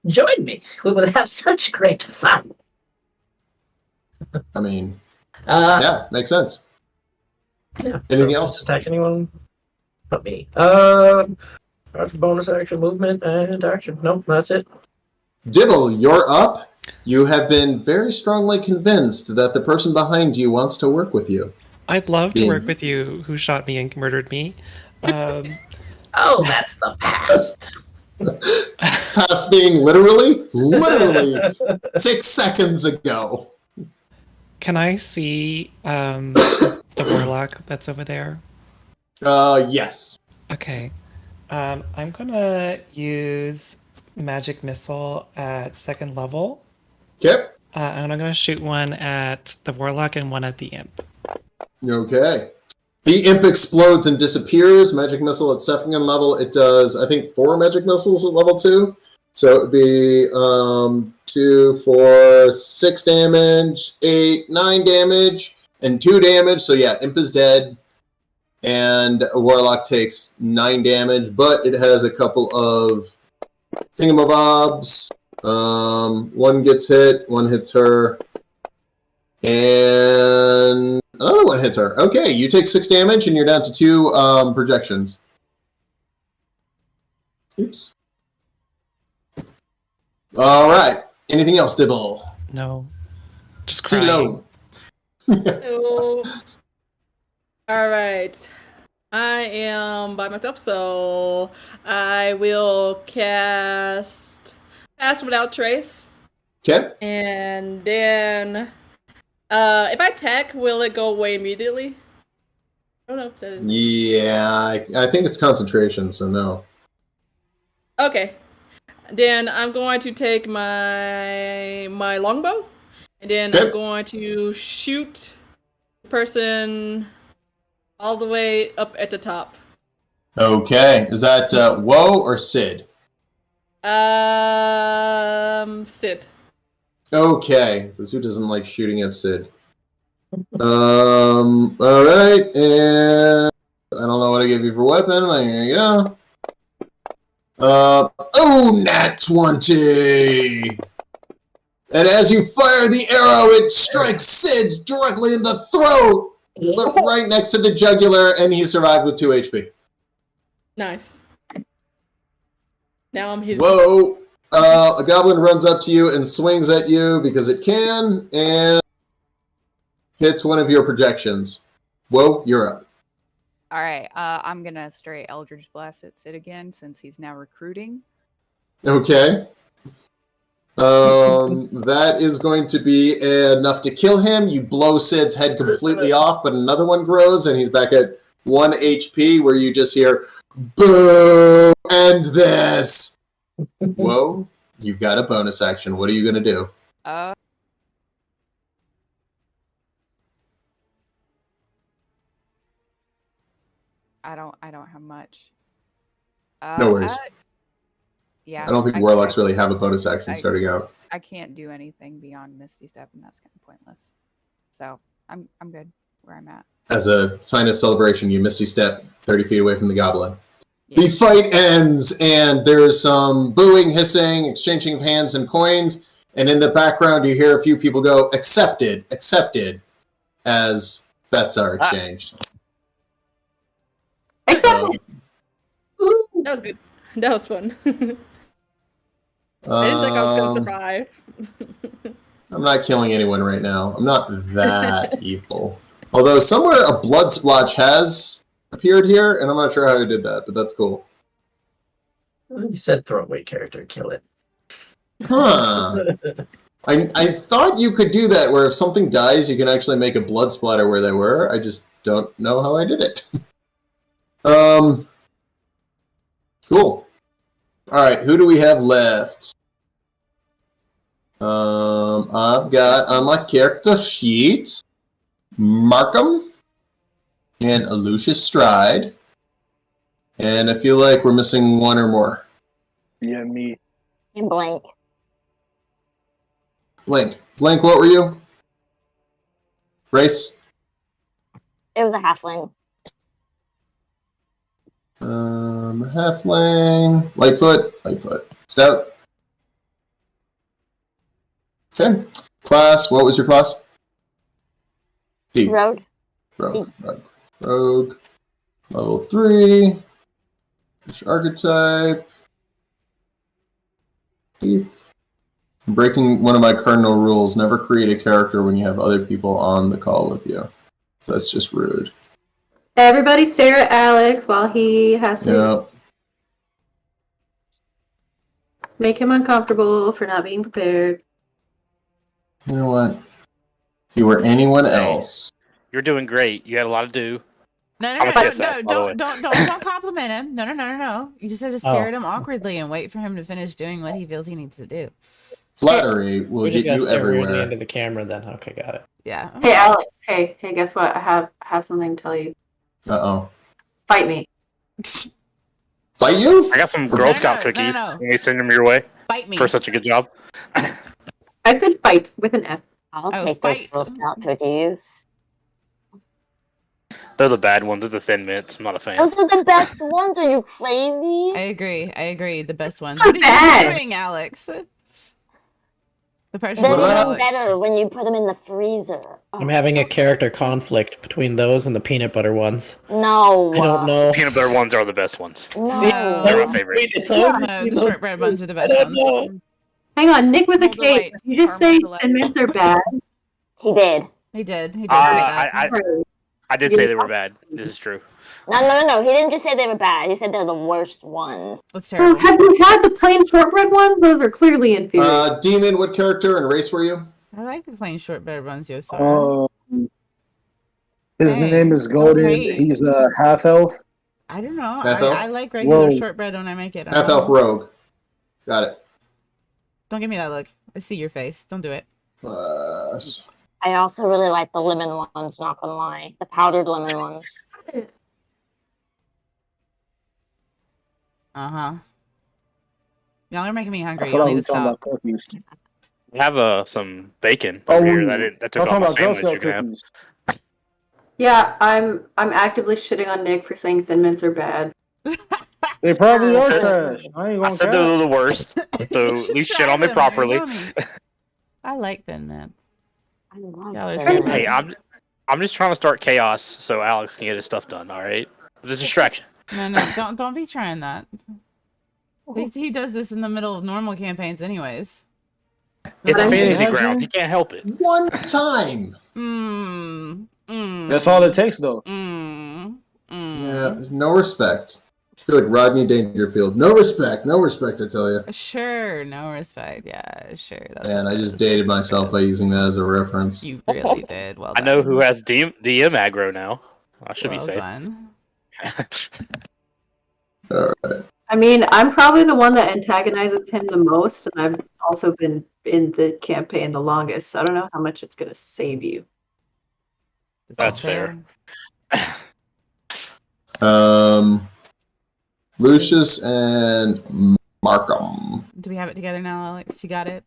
Join me. We will have such great fun. I mean, yeah, makes sense. Yeah. Anything else? Attack anyone? Not me. Bonus action, movement, and action. Nope, that's it. Dibble, you're up. You have been very strongly convinced that the person behind you wants to work with you. I'd love to work with you, who shot me and murdered me. Oh, that's the past. Past being literally 6 seconds ago. Can I see the warlock that's over there? Yes. Okay. I'm gonna use magic missile at 2nd level. Okay. And I'm gonna shoot one at the warlock and one at the imp. Okay. The imp explodes and disappears. Magic missile at 2nd level. It does, I think, 4 magic missiles at level 2. So it would be 2, 4, 6 damage, 8, 9 damage, and 2 damage. So yeah, imp is dead. And a warlock takes 9 damage, but it has a couple of thingamabobs. One gets hit, one hits her, and another one hits her. Okay, you take 6 damage, and you're down to 2 projections. Oops. All right. Anything else, Dibble? No. Just CeeLo. So, all right. I am by myself, so I will cast Pass Without Trace. Okay. And then, if I attack, will it go away immediately? I don't know if that is... Yeah, I think it's concentration, so no. Okay. Then I'm going to take my longbow, and then I'm going to shoot the person all the way up at the top. Okay. Is that Woe or Sid? Sid. Okay. Because who doesn't like shooting at Sid? Alright, and I don't know what I gave you for weapon. Here you go. Nat 20! And as you fire the arrow, it strikes Sid directly in the throat, but right next to the jugular, and he survived with 2 HP. Nice. Now I'm hidden. Whoa! A goblin runs up to you and swings at you because it can, and hits one of your projections. Whoa, you're up. All right, I'm gonna straight Eldritch Blast at Sid again since he's now recruiting. Okay. That is going to be enough to kill him. You blow Sid's head completely off, but another one grows, and he's back at 1 HP, where you just hear, boo, end this. Whoa, you've got a bonus action. What are you going to do? I don't have much. No worries. Yeah. I don't think warlocks really have a bonus action starting out. I can't do anything beyond Misty Step, and that's kind of pointless. So I'm good where I'm at. As a sign of celebration, you Misty Step 30 feet away from the goblin. Yeah. The fight ends, and there's some booing, hissing, exchanging of hands and coins, and in the background you hear a few people go, accepted, accepted, as bets are exchanged. That was good. That was fun. I didn't think I was gonna Um, survive. I'm not killing anyone right now. I'm not that evil. Although somewhere a blood splotch has appeared here, and I'm not sure how he did that, but that's cool. You said throwaway character, kill it. Huh. I thought you could do that, where if something dies, you can actually make a blood splatter where they were. I just don't know how I did it. Cool. Alright, who do we have left? I've got on my character sheet Markham and Lucius Stride. And I feel like we're missing one or more. Yeah, me. And blank. Blank. Blank, what were you? Race? It was a halfling. Halfling. Lightfoot. Lightfoot. Stout. Okay. Class. What was your class? Thief. Rogue. Rogue. Rogue. Level 3. Which archetype? Thief. I'm breaking one of my cardinal rules. Never create a character when you have other people on the call with you. So that's just rude. Everybody stare at Alex while he has to Yep. make him uncomfortable for not being prepared. You know what? If you were anyone else. You're doing great. You had a lot to do. No, I'm a kiss ass, by the way. don't compliment him. No. You just have to stare at him awkwardly and wait for him to finish doing what he feels he needs to do. Flattery will We just get gotta you stare weirdly everywhere. into the camera then. Okay, got it. Yeah. Hey Alex, hey, guess what? I have something to tell you. Uh-oh. Fight me. Fight you? I got some Girl Scout cookies. no. Let me send them your way. Fight me. For such a good job. I said fight with an F. I'll take those Girl Scout cookies. They're the bad ones. They're the Thin Mints. I'm not a fan. Those are the best ones. Are you crazy? I agree. The best ones. So What are bad. you doing, Alex? The pressure's They're on even Alex. better when you put them in the freezer. I'm having a character conflict between those and the peanut butter ones. No. I don't know. Peanut butter ones are the best ones. No. They're my favorite. Wait, it's always No, between the those shortbread two. buns are the I best don't ones. know. Hang on, Nick with a Caramel K. delight. Did you just Caramel say delight. Thin Mints are bad? He did. He did say that. I did say they were bad. This is true. No. He didn't just say they were bad. He said they're the worst ones. That's Oh, have you had the plain shortbread ones? Those are clearly inferior. Demon, what character and race were you? I like the plain shortbread buns, yo, sorry. His Hey, name is Golden. great. He's a half elf. I don't know. Half elf? I like regular Rogue. shortbread when I make it. I Half don't elf know. rogue. Got it. Don't give me that look. I see your face. Don't do it. Class. I also really like the lemon ones, not gonna lie. The powdered lemon ones. Uh-huh. Y'all are making me I hungry. thought Y'all I need to was talking stop. about cookies. I have some bacon Oh, over here we- that I'm took off talking my about Girl sandwich. Scout You can have. cookies. Yeah, I'm actively shitting on Nick for saying Thin Mints are bad. They probably I are said- trash. I ain't I gonna said care. they're the worst. So at least shit on me properly. I like Thin Mints. I love Y'all are Thin so Hey, bad. I'm just trying to start chaos so Alex can get his stuff done. All right, it's a distraction. No, don't be trying that. He does this in the middle of normal campaigns, anyways. It's not- fantasy grounds. You can't help it. One time. That's all it takes, though. Yeah, no respect. I feel like Rodney Dangerfield. No respect, I tell you. Sure, no respect. Yeah, sure. That's And I just dated myself by using that as a reference. You really did. Well I know who has DM aggro now. I should be Well safe. done. All right. I mean, I'm probably the one that antagonizes him the most, and I've also been in the campaign the longest, so I don't know how much it's going to save you. That's fair. Lucius and Markham. Do we have it together now, Alex? You got it?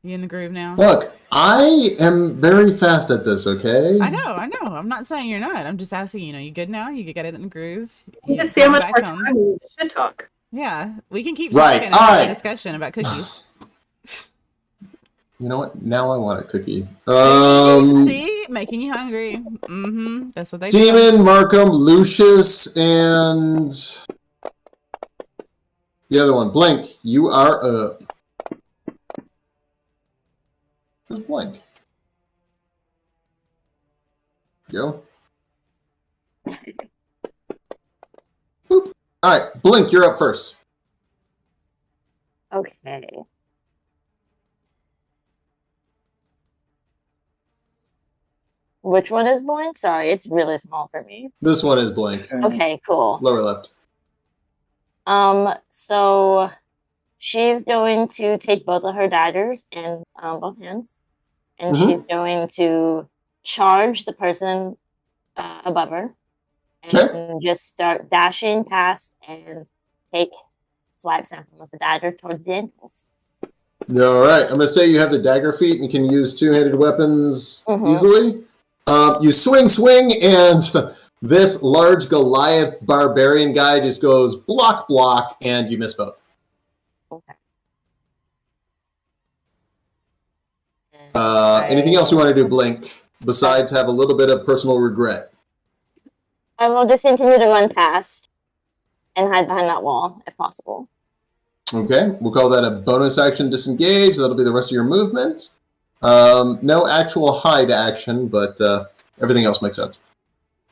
You in the groove now? Look, I am very fast at this, okay? I know. I'm not saying you're not. I'm just asking, you good now? You got it in the groove? You just see how much back more home? time you need to shit talk. Yeah, we can keep Right, talking and have alright. a discussion about cookies. You know what? Now I want a cookie. See? Making you hungry. Mm-hmm. That's what they do. Demon, Markham, Lucius, and the other one, Blink. You are up. Who's Blink? Go. Boop. All right, Blink, you're up first. Okay. Which one is Blink? Sorry, it's really small for me. This one is Blink. Okay, cool. Lower left. So she's going to take both of her daggers in both hands, and she's going to charge the person above her, and just start dashing past and take swipes at them with the dagger towards the ankles. All right, I'm going to say you have the dagger feat and you can use two-handed weapons easily. You swing, and this large Goliath barbarian guy just goes block, and you miss both. Okay. Anything else you want to do, Blink, besides have a little bit of personal regret? I will just continue to run past and hide behind that wall, if possible. Okay, we'll call that a bonus action disengage. That'll be the rest of your movement. No actual hide action, but everything else makes sense.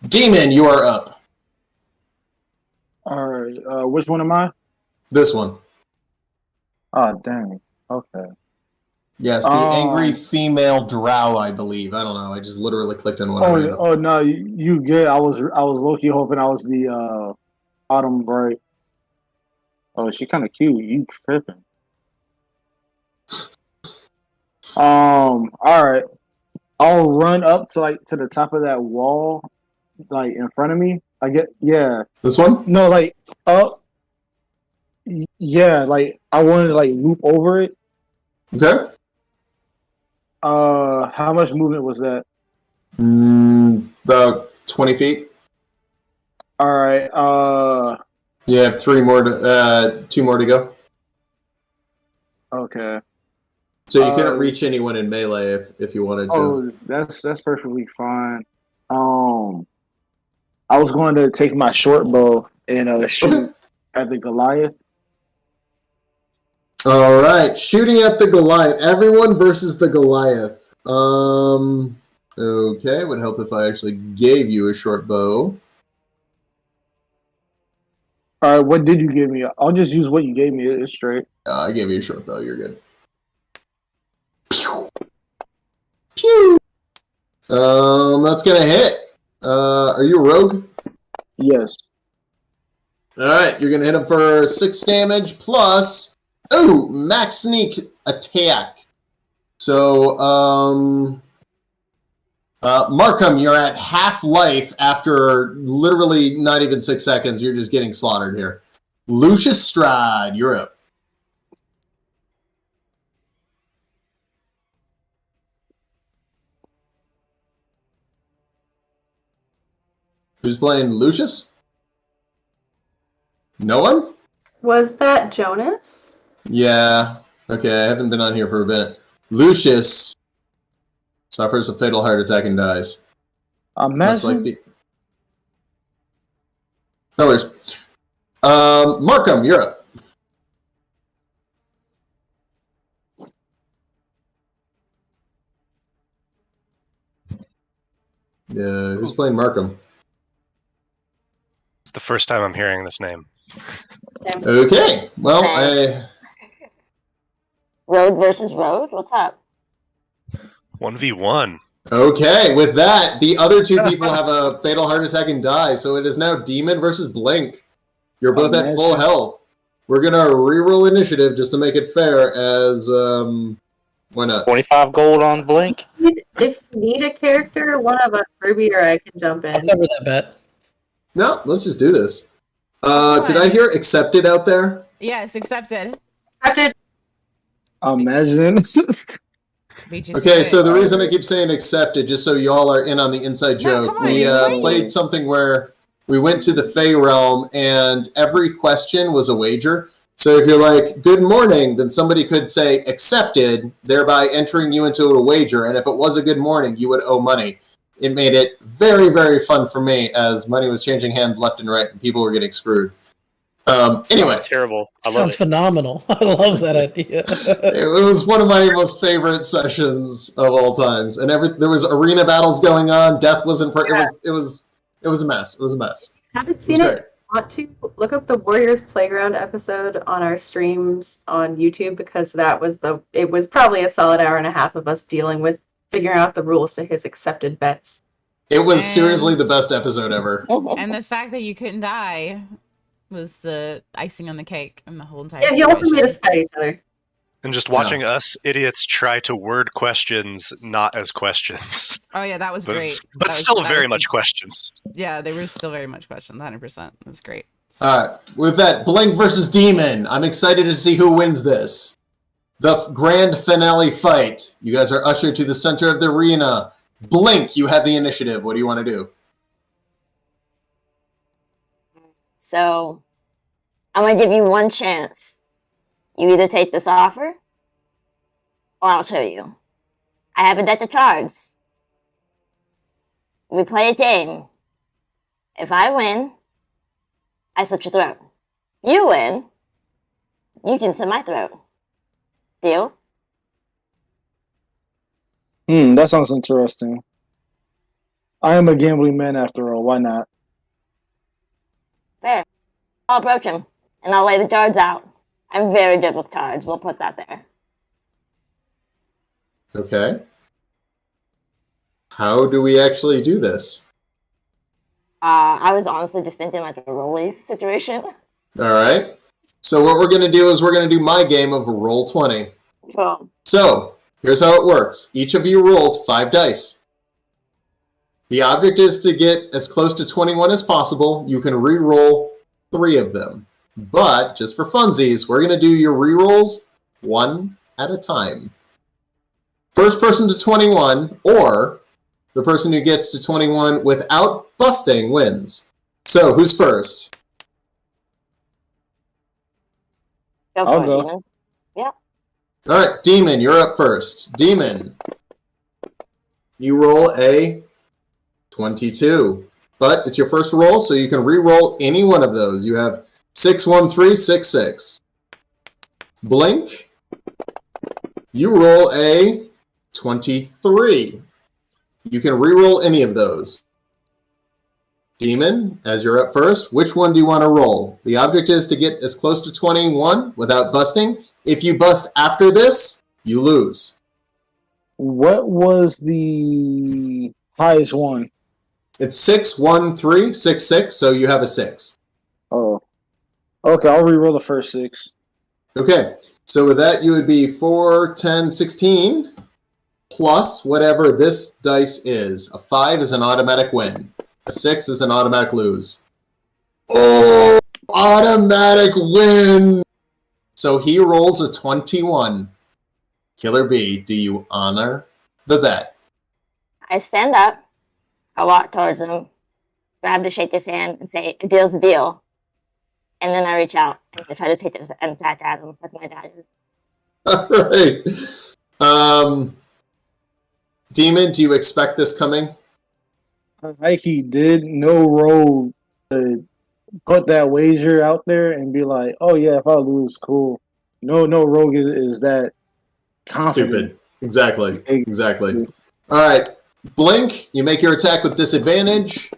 Demon, you are up. All right. Which one am I? This one. Oh, dang. Okay. Yes, the angry female drow, I believe. I don't know. I just literally clicked on one. Oh no, you good. I was low-key hoping I was the Autumn Bright. Oh, she kind of cute. You tripping? All right. I'll run up to the top of that wall, like in front of me. Yeah. This one? No, like up. Yeah, like I wanted to loop over it. Okay. How much movement was that? About 20 feet. All right. You have 2 more to go. Okay. So you couldn't reach anyone in melee if you wanted to. Oh, that's perfectly fine. I was going to take my short bow and shoot at the Goliath. All right, shooting at the Goliath. Everyone versus the Goliath. Okay, would help if I actually gave you a short bow. All right, what did you give me? I'll just use what you gave me. It's straight. I gave you a short bow. You're good. Pew. Pew. That's gonna hit. Are you a rogue? Yes. All right, you're gonna hit him for 6 damage plus. Oh, max sneak attack. So, Markham, you're at half life after literally not even 6 seconds. You're just getting slaughtered here. Lucius Stride, you're up. Who's playing Lucius? No one? Was that Jonas? Yeah. Okay, I haven't been on here for a bit. Lucius suffers a fatal heart attack and dies. Much like the... No worries. Markham, you're up. Who's playing Markham? It's the first time I'm hearing this name. Okay, well, Road versus road? What's up? 1v1. Okay, with that, the other 2 people have a fatal heart attack and die, so it is now Demon versus Blink. You're both at full health. We're going to reroll initiative just to make it fair as, why not? 25 gold on Blink. If you need a character, one of us, Ruby or I, can jump in. I'll cover that bet. No, let's just do this. Did I hear accepted out there? Yes, accepted. Accepted. Imagine. Okay, so the reason I keep saying accepted, just so y'all are in on the inside joke, we played something where we went to the Fey realm and every question was a wager. So if you're like, good morning, then somebody could say accepted, thereby entering you into a wager. And if it was a good morning, you would owe money. It made it very, very fun for me as money was changing hands left and right and people were getting screwed. Anyway, Sounds terrible. I love Sounds it. phenomenal. I love that idea. it was one of my most favorite sessions of all times, and there was arena battles going on. Death wasn't. It was a mess. It was a mess. Haven't seen it. Want to look up the Warriors Playground episode on our streams on YouTube, because it was probably a solid hour and a half of us dealing with figuring out the rules to his accepted bets. It was seriously the best episode ever. And the fact that you couldn't die was the icing on the cake in the whole entire Yeah, he also made us fight each other. And just watching us idiots try to word questions not as questions. Oh yeah, that was great. But still very much questions. Yeah, they were still very much questions, 100%. It was great. Alright, with that, Blink versus Demon. I'm excited to see who wins this. The grand finale fight. You guys are ushered to the center of the arena. Blink, you have the initiative. What do you want to do? So, I'm going to give you one chance. You either take this offer, or I'll show you. I have a deck of cards. We play a game. If I win, I slit your throat. You win, you can slit my throat. Deal? That sounds interesting. I am a gambling man after all. Why not? Fair. I'll approach him, and I'll lay the cards out. I'm very good with cards. We'll put that there. Okay. How do we actually do this? I was honestly just thinking like a rollies situation. Alright. So what we're going to do is we're going to do my game of Roll 20. Cool. So, here's how it works. Each of you rolls 5 dice. The object is to get as close to 21 as possible. You can re-roll 3 of them. But, just for funsies, we're going to do your re-rolls one at a time. First person to 21, or the person who gets to 21 without busting wins. So, who's first? I'll go. Demon. Yep. Alright, Demon, you're up first. Demon, you roll a 22. But it's your first roll, so you can re-roll any one of those. You have 6, 1, 3, 6, 6. Blink, you roll a 23. You can re-roll any of those. Demon, as you're up first, which one do you want to roll? The object is to get as close to 21 without busting. If you bust after this, you lose. What was the highest one? It's 6, 1, 3, 6, 6, so you have a 6. Oh. Okay, I'll re-roll the first 6. Okay, so with that, you would be 4, 10, 16, plus whatever this dice is. A 5 is an automatic win. A 6 is an automatic lose. Oh, automatic win! So he rolls a 21. Killer B, do you honor the bet? I stand up. I walk towards him, grab to shake his hand, and say, "A deal's a deal." And then I reach out and I try to take an attack at him with my dagger. Alright. Demon, do you expect this coming? Like he did no road to put that wager out there and be like, oh yeah, if I lose, cool. No rogue is that confident. Stupid. Exactly. Alright. Blink, you make your attack with disadvantage.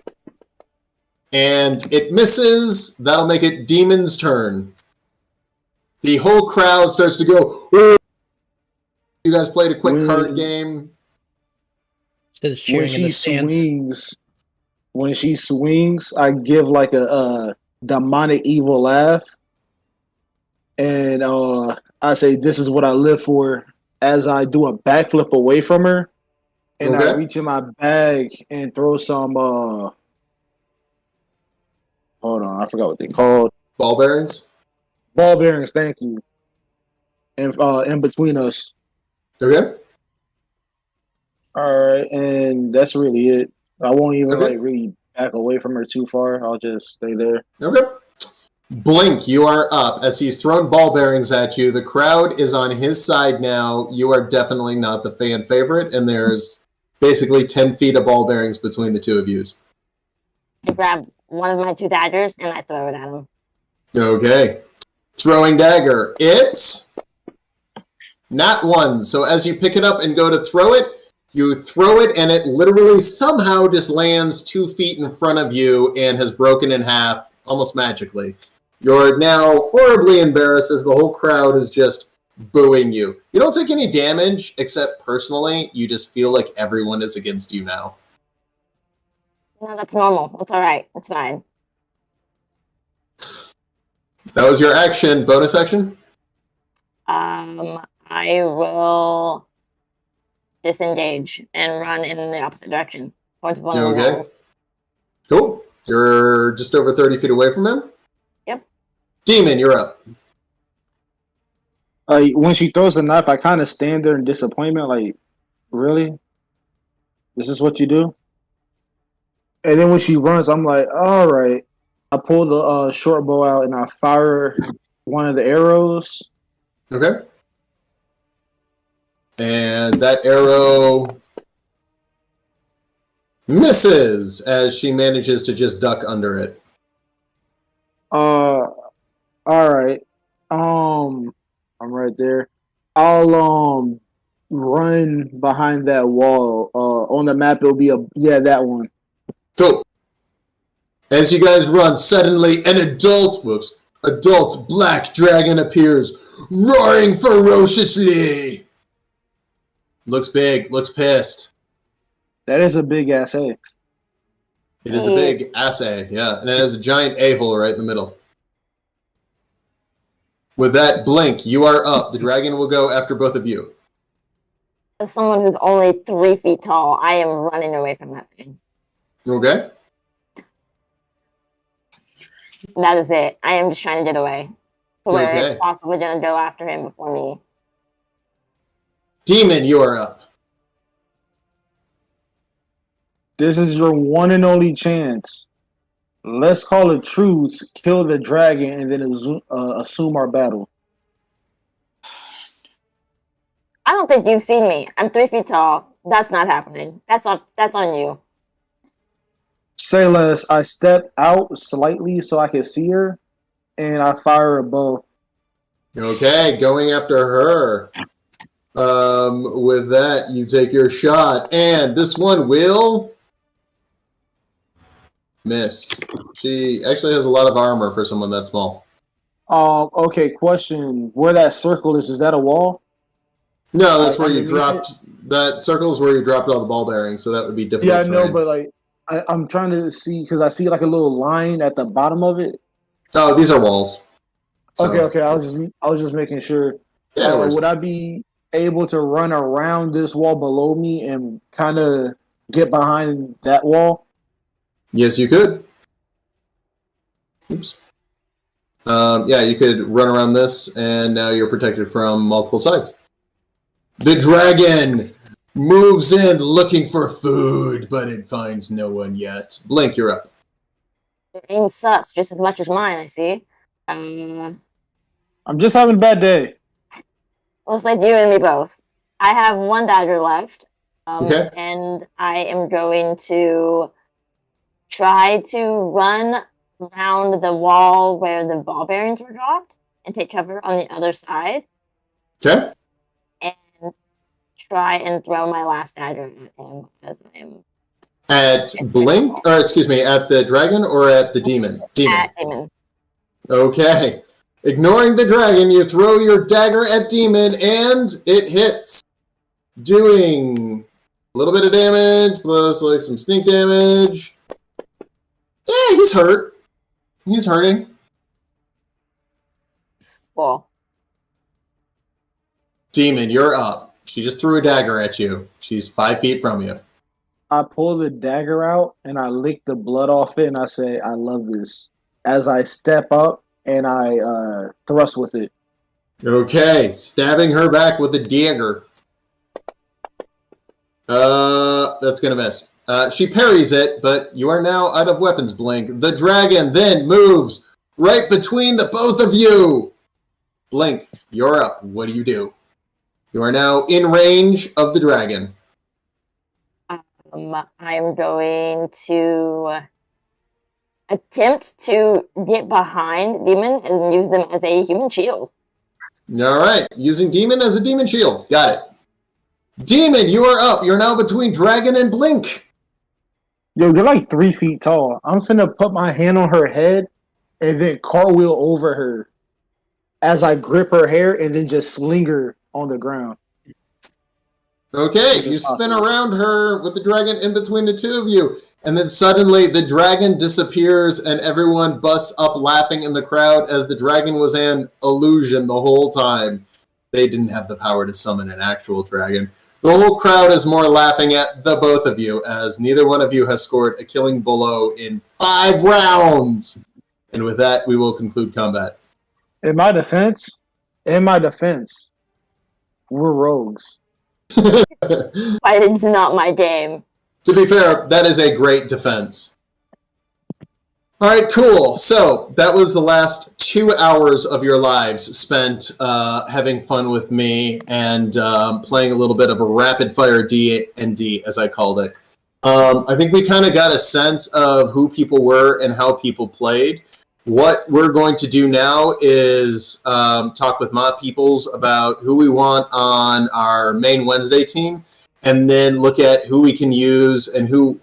And it misses. That'll make it Demon's turn. The whole crowd starts to go, "Whoa." You guys played a quick card game. When she swings, I give like a demonic evil laugh. And I say, this is what I live for, as I do a backflip away from her. And I reach in my bag and throw some, hold on, I forgot what they called. Ball bearings? Ball bearings, thank you. And in between us. Okay. Alright, and that's really it. I won't even like really back away from her too far. I'll just stay there. Okay. Blink, you are up. As he's thrown ball bearings at you, the crowd is on his side now. You are definitely not the fan favorite, and there's basically 10 feet of ball bearings between the two of you. I grab one of my 2 daggers and I throw it at him. Okay. Throwing dagger. It's not one. So as you pick it up and go to throw it, you throw it and it literally somehow just lands 2 feet in front of you and has broken in half almost magically. You're now horribly embarrassed as the whole crowd is just booing you. You don't take any damage, except personally, you just feel like everyone is against you now. No, that's normal. That's all right. That's fine. That was your action. Bonus action? I will disengage and run in the opposite direction towards one of the Okay. walls. Cool. You're just over 30 feet away from him? Yep. Demon, you're up. When she throws the knife, I kind of stand there in disappointment, like, really? This is what you do? And then when she runs, I'm like, all right. I pull the short bow out and I fire one of the arrows. Okay. And that arrow misses as she manages to just duck under it. All right. I'm right there. I'll run behind that wall. On the map it'll be that one. Cool. As you guys run, suddenly an adult black dragon appears, roaring ferociously. Looks big, looks pissed. That is a big ass A. It is a big assay, yeah. And it has a giant a-hole right in the middle. With that, Blink, you are up. The dragon will go after both of you. As someone who's only 3 feet tall, I am running away from that thing. Okay. That is it. I am just trying to get away. To where Okay. it's possibly going to go after him before me. Demon, you are up. This is your one and only chance. Let's call it truce, kill the dragon, and then assume our battle. I don't think you've seen me. I'm 3 feet tall. That's not happening. That's on you. Say less. I step out slightly so I can see her, and I fire a bow. Okay, going after her. With that, you take your shot, and this one will miss. She actually has a lot of armor for someone that small. Okay, question. Where that circle is that a wall? No, that's where you underneath dropped. That circle is where you dropped all the ball bearings, so that would be difficult. Yeah, I know, terrain. but like, I'm trying to see because I see like a little line at the bottom of it. Oh, these are walls. So. Okay. I was just making sure. Yeah, no worries. Would I be able to run around this wall below me and kind of get behind that wall? Yes, you could. Oops. Yeah, you could run around this, and now you're protected from multiple sides. The dragon moves in looking for food, but it finds no one yet. Blink, you're up. Your aim sucks just as much as mine, I see. I'm just having a bad day. Looks like you and me both. I have 1 dagger left. Okay. And I am going to try to run around the wall where the ball bearings were dropped and take cover on the other side. Okay. And try and throw my last dagger at him as I'm At Blink, or excuse me, at the dragon or at the demon? at demon. Okay. Ignoring the dragon, you throw your dagger at demon, and it hits. Doing a little bit of damage, plus like some sneak damage. Yeah, he's hurt. He's hurting. Cool. Demon, you're up. She just threw a dagger at you. She's 5 feet from you. I pull the dagger out and I lick the blood off it and I say, I love this. As I step up and I thrust with it. Okay, stabbing her back with a dagger. That's gonna miss. She parries it, but you are now out of weapons, Blink. The dragon then moves right between the both of you. Blink, you're up. What do? You are now in range of the dragon. I'm going to attempt to get behind demon and use them as a human shield. All right, using demon as a demon shield. Got it. Demon, you are up. You're now between dragon and blink. Yo, you're like 3 feet tall. I'm finna put my hand on her head and then cartwheel over her as I grip her hair and then just sling her on the ground. Okay, you spin around her with the dragon in between the two of you, and then suddenly the dragon disappears and everyone busts up laughing in the crowd as the dragon was an illusion the whole time. They didn't have the power to summon an actual dragon. The whole crowd is more laughing at the both of you as neither one of you has scored a killing blow in 5 rounds. And with that, we will conclude combat. In my defense, we're rogues. Fighting's not my game. To be fair, that is a great defense. All right, cool. So that was the last 2 hours of your lives spent having fun with me and playing a little bit of a rapid fire D&D, as I called it. I think we kind of got a sense of who people were and how people played. What we're going to do now is talk with my peoples about who we want on our main Wednesday team, and then look at who we can use and who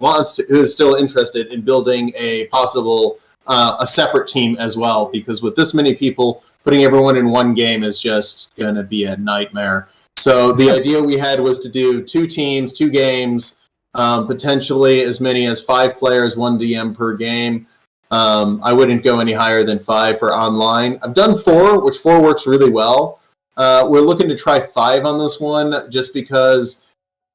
is still interested in building a possible a separate team as well. Because with this many people, putting everyone in one game is just going to be a nightmare. So the idea we had was to do 2 teams, 2 games, potentially as many as 5 players, 1 DM per game. I wouldn't go any higher than 5 for online. I've done 4, which 4 works really well. We're looking to try 5 on this one just because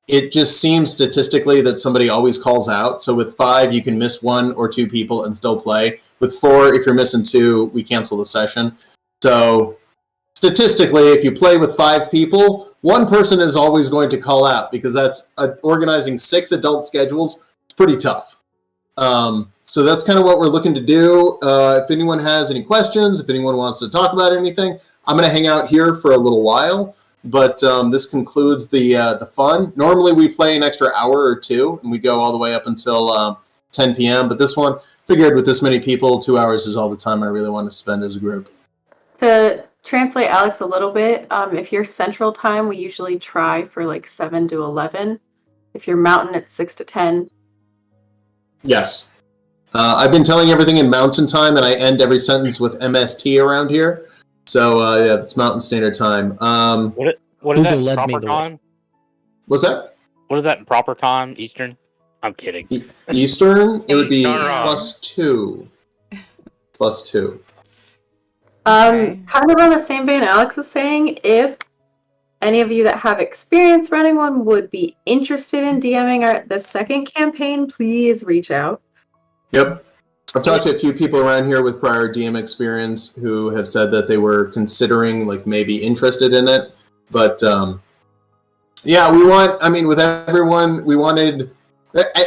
it just seems statistically that somebody always calls out. So with 5, you can miss 1 or 2 people and still play. With 4, if you're missing 2, we cancel the session. So statistically, if you play with 5 people, 1 person is always going to call out because that's organizing 6 adult schedules. It's pretty tough. So that's kind of what we're looking to do. If anyone has any questions, if anyone wants to talk about anything, I'm going to hang out here for a little while. But this concludes the fun. Normally we play an extra hour or 2, and we go all the way up until 10 p.m. But this one, figured with this many people, 2 hours is all the time I really want to spend as a group. To translate Alex a little bit, if you're Central Time, we usually try for like 7 to 11. If you're Mountain, it's 6 to 10. Yes. I've been telling everything in Mountain Time, and I end every sentence with MST around here. So, yeah, that's Mountain Standard Time. What is that in proper con? What's that? What is that in proper con? Eastern? I'm kidding. Eastern? It would be +2. +2. Kind of on the same vein Alex was saying, if any of you that have experience running one would be interested in DMing the second campaign, please reach out. Yep. I've talked to a few people around here with prior DM experience who have said that they were considering, like, maybe interested in it. But, yeah, with everyone, we wanted...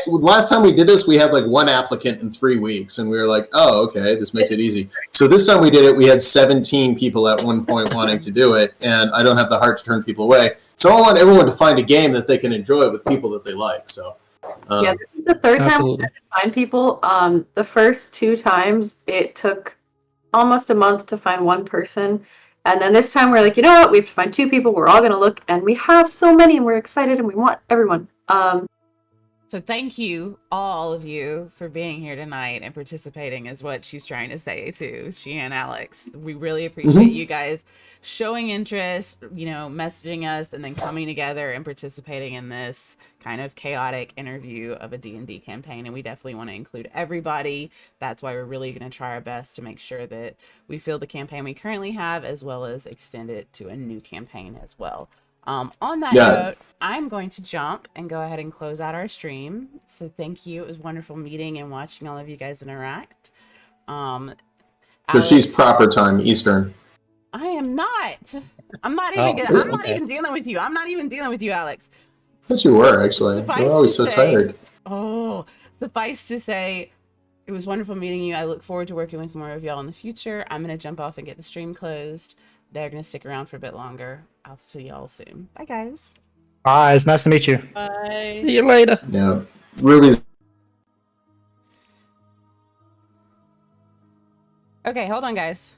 Last time we did this, we had, like, 1 applicant in 3 weeks, and we were like, oh, okay, this makes it easy. So this time we did it, we had 17 people at one point wanting to do it, and I don't have the heart to turn people away. So I want everyone to find a game that they can enjoy with people that they like, so... Yeah, this is the 3rd time we had to find people. The first 2 times, it took almost a month to find 1 person. And then this time we're like, you know what? We have to find 2 people. We're all going to look. And we have so many, and we're excited, and we want everyone. So thank you, all of you, for being here tonight and participating is what she's trying to say to she and Alex. We really appreciate you guys showing interest, messaging us, and then coming together and participating in this kind of chaotic interview of a D&D campaign. And we definitely want to include everybody. That's why we're really going to try our best to make sure that we fill the campaign we currently have, as well as extend it to a new campaign as well. On that note, I'm going to jump and go ahead and close out our stream. So thank you. It was wonderful meeting and watching all of you guys interact. So she's proper time, Eastern. I am not. I'm not even dealing with you. I'm not even dealing with you, Alex. I thought you were, actually. You're always so tired. Oh, suffice to say, it was wonderful meeting you. I look forward to working with more of y'all in the future. I'm going to jump off and get the stream closed. They're going to stick around for a bit longer. I'll see y'all soon. Bye, guys. Bye. It's nice to meet you. Bye. See you later. Yeah. Ruby's Okay, hold on, guys.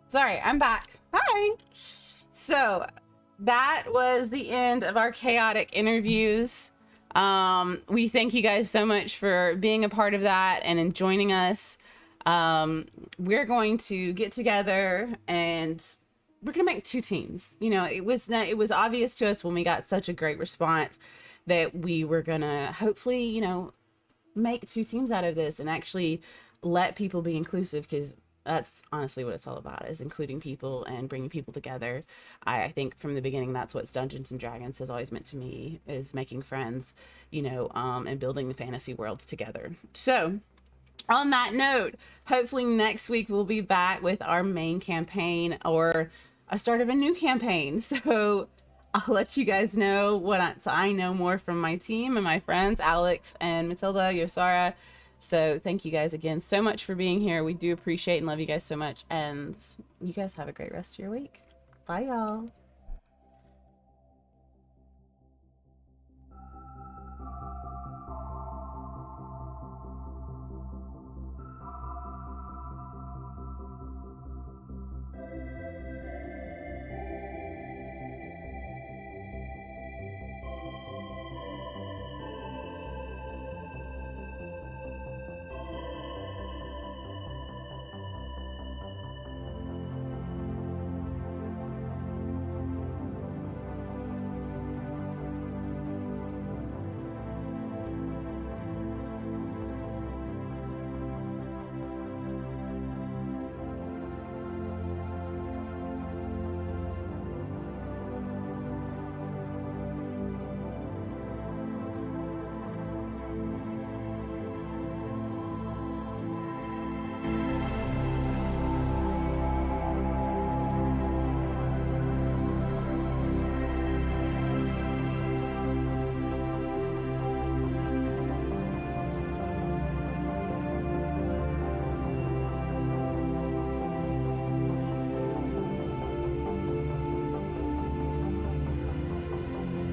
Sorry, I'm back. Hi. So that was the end of our chaotic interviews. We thank you guys so much for being a part of that and in joining us. We're going to get together and we're gonna make 2 teams. You know, it was obvious to us when we got such a great response that we were gonna hopefully, you know, make 2 teams out of this and actually let people be inclusive, because that's honestly what it's all about, is including people and bringing people together. I think from the beginning, that's what Dungeons and Dragons has always meant to me, is making friends, you know, and building the fantasy world together. So on that note, hopefully next week we'll be back with our main campaign or a start of a new campaign. So I'll let you guys know what I know more from my team and my friends, Alex and Matilda, Yosara. So thank you guys again so much for being here. We do appreciate and love you guys so much. And you guys have a great rest of your week. Bye, y'all.